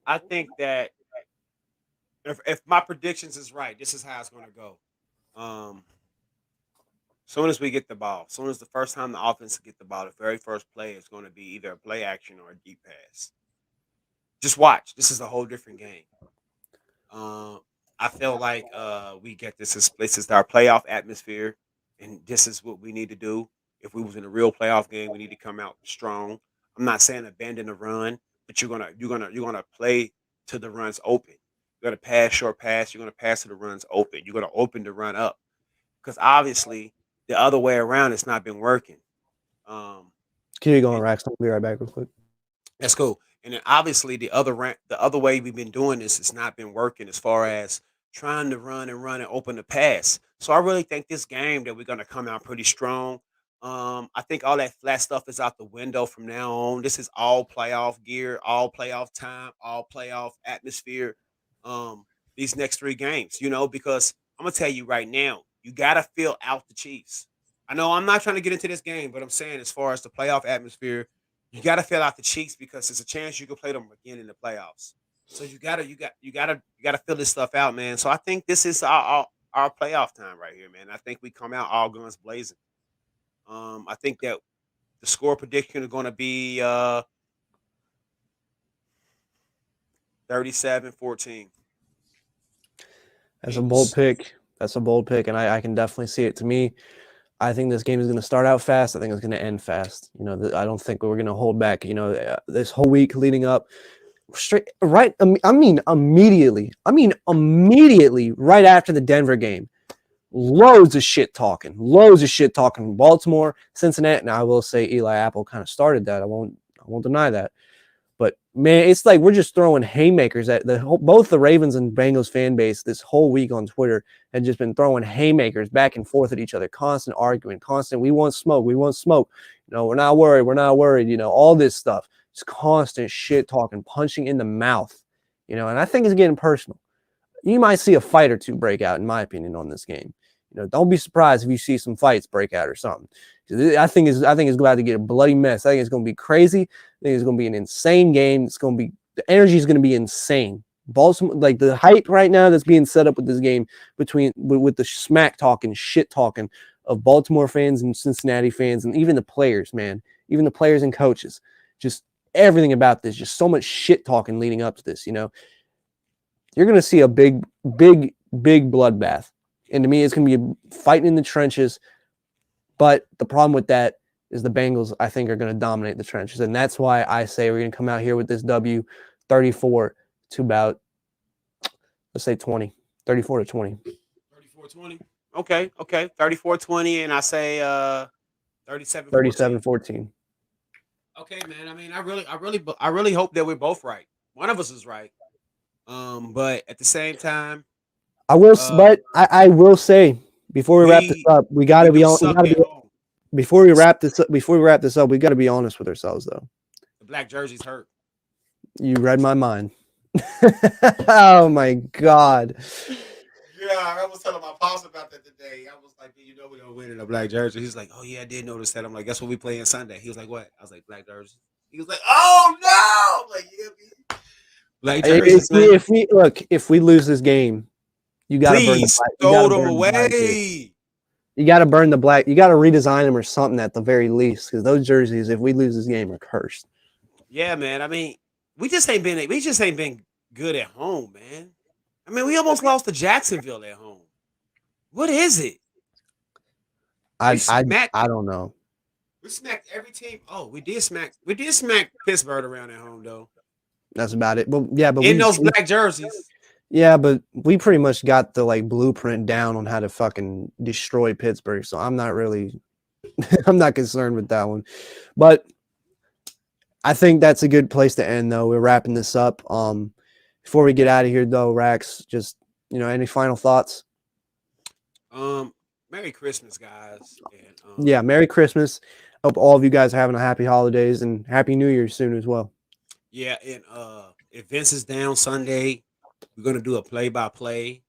I think that if my predictions is right, this is how it's gonna go. Soon as we get the ball, soon as the first time the offense get the ball, the very first play is going to be either a play action or a deep pass. Just watch. This is a whole different game. I feel like we get this is our playoff atmosphere, and this is what we need to do. If we was in a real playoff game, we need to come out strong. I'm not saying abandon the run, but you're gonna play to the runs open. You're gonna pass short pass. You're gonna pass to the runs open. You're gonna open the run up because obviously the other way around it's not been working. Keep going, Rax. I'll be right back real quick. That's cool. And then obviously the other way we've been doing this has not been working as far as trying to run and open the pass. So I really think this game that we're gonna come out pretty strong. I think all that flat stuff is out the window from now on. This is all playoff gear, all playoff time, all playoff atmosphere. These next three games, because I'm gonna tell you right now, you gotta fill out the Chiefs. I know I'm not trying to get into this game, but I'm saying as far as the playoff atmosphere, you gotta fill out the Chiefs because there's a chance you can play them again in the playoffs. So you gotta fill this stuff out, man. So I think this is our playoff time right here, man. I think we come out all guns blazing. I think that the score prediction is going to be 37-14. That's a bold pick. That's a bold pick, and I can definitely see it. To me, I think this game is going to start out fast. I think it's going to end fast. I don't think we're going to hold back. This whole week leading up, straight right. I mean, immediately right after the Denver game, loads of shit talking. Baltimore, Cincinnati. Now I will say Eli Apple kind of started that. I won't deny that. But man, it's like we're just throwing haymakers at both the Ravens and Bengals fan base this whole week on Twitter, and just been throwing haymakers back and forth at each other, constant arguing, constant. We want smoke. We're not worried. All this stuff, just constant shit talking, punching in the mouth. And I think it's getting personal. You might see a fight or two break out, in my opinion, on this game. Don't be surprised if you see some fights break out or something. I think it's about to get a bloody mess. I think it's going to be crazy. I think it's going to be an insane game. The energy is going to be insane. Baltimore, like the hype right now that's being set up with this game with the smack talking, shit talking of Baltimore fans and Cincinnati fans, and even the players, man, even the players and coaches, just everything about this, just so much shit talking leading up to this. You're going to see a big bloodbath. And to me, it's going to be fighting in the trenches. But the problem with that is the Bengals, I think, are going to dominate the trenches. And that's why I say we're going to come out here with this W 34 to about, let's say 20. 34 to 20. 34-20. Okay. 34-20. And I say 37-14. 37-14. Okay, man. I mean, I really hope that we're both right. One of us is right. But at the same time, I will say before we wrap this up, we got to be on. Before we wrap this up, we got to be honest with ourselves, though. The black jersey's hurt. You read my mind. Oh my God. Yeah, I was telling my pops about that today. I was like, we're gonna win in a black jersey. He's like, oh yeah, I did notice that. I'm like, guess what we play on Sunday? He was like, what? I was like, black jersey. He was like, oh no! I'm like, yeah, black jersey. If we lose this game, you gotta throw them away. You gotta burn the black. You gotta redesign them or something at the very least, because those jerseys, if we lose this game, are cursed. Yeah, man. I mean, we just ain't been good at home, man. I mean, we almost lost to Jacksonville at home. What is it? I don't know. We smacked every team. Oh, we did smack Pittsburgh around at home though. That's about it. But yeah, but in those black jerseys. Yeah, but we pretty much got the blueprint down on how to fucking destroy Pittsburgh. So I'm not concerned with that one. But I think that's a good place to end, though. We're wrapping this up. Before we get out of here, though, Rax, just any final thoughts? Merry Christmas, guys. And, yeah, Merry Christmas. Hope all of you guys are having a happy holidays and Happy New Year soon as well. Yeah, and if Vince is down Sunday, we're gonna do a play-by-play,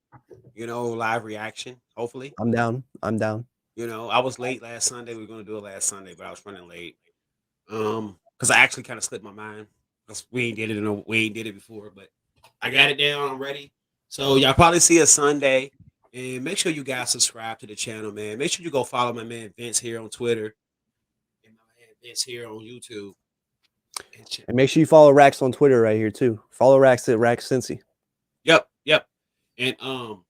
live reaction. Hopefully, I'm down. I was late last Sunday. We were gonna do it last Sunday, but I was running late. Because I actually kind of slipped my mind because we ain't did it before, but I got it down. I'm ready. So y'all probably see us Sunday, and make sure you guys subscribe to the channel, man. Make sure you go follow my man Vince here on Twitter and my man Vince here on YouTube. And make sure you follow Rax on Twitter right here too. Follow Rax at Rax Cincy. Yep. And y'all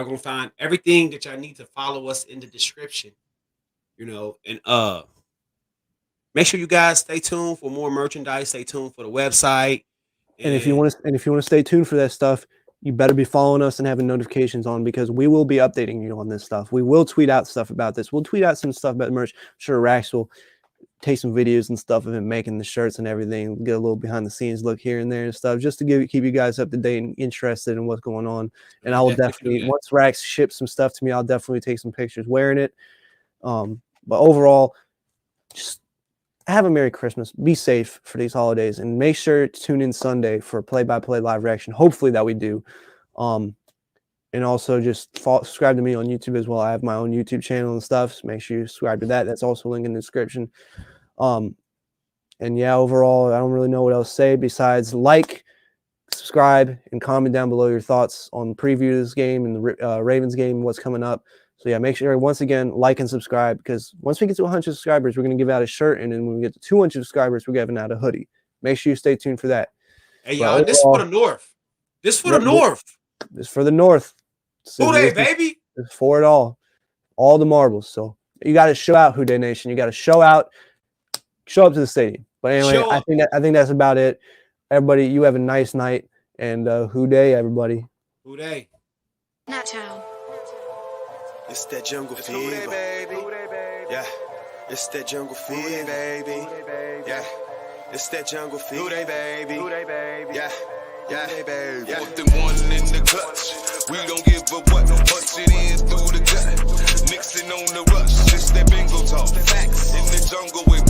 gonna find everything that y'all need to follow us in the description. And make sure you guys stay tuned for more merchandise. Stay tuned for the website. And if you want to stay tuned for that stuff, you better be following us and having notifications on, because we will be updating you on this stuff. We will tweet out stuff about this. We'll tweet out some stuff about the merch. I'm sure Rax will take some videos and stuff of him making the shirts and everything, get a little behind the scenes look here and there and stuff, just to keep you guys up to date and interested in what's going on. And I will definitely, once Rax ships some stuff to me, I'll definitely take some pictures wearing it. But overall, just have a Merry Christmas. Be safe for these holidays, and make sure to tune in Sunday for a play-by-play live reaction. Hopefully that we do. And also just subscribe to me on YouTube as well. I have my own YouTube channel and stuff, so make sure you subscribe to that. That's also linked in the description. And yeah, overall, I don't really know what else to say besides like, subscribe, and comment down below your thoughts on the preview of this game and the Ravens game and what's coming up. So yeah, make sure once again like and subscribe, because once we get to 100 subscribers, we're going to give out a shirt, and then when we get to 200 subscribers, we're giving out a hoodie. Make sure you stay tuned for that. Hey y'all, overall, this is for the North. This is for the North. This is for the North. Who they, baby? It's for it all the marbles. So you got to show out, Who Dey Nation. You got to show up to the stadium. But anyway, I think that's about it. Everybody, you have a nice night, and Who Dey, everybody. Who Dey? Nacho. It's that jungle fever, baby. Yeah, it's that jungle fever, baby. Yeah, it's that jungle fever, baby. Yeah. Yeah, baby. Yeah. Put them one in the clutch. We don't give a what. Punch it in through the gut. Mixing on the rush. It's that Bengals talk. Facts. In the jungle with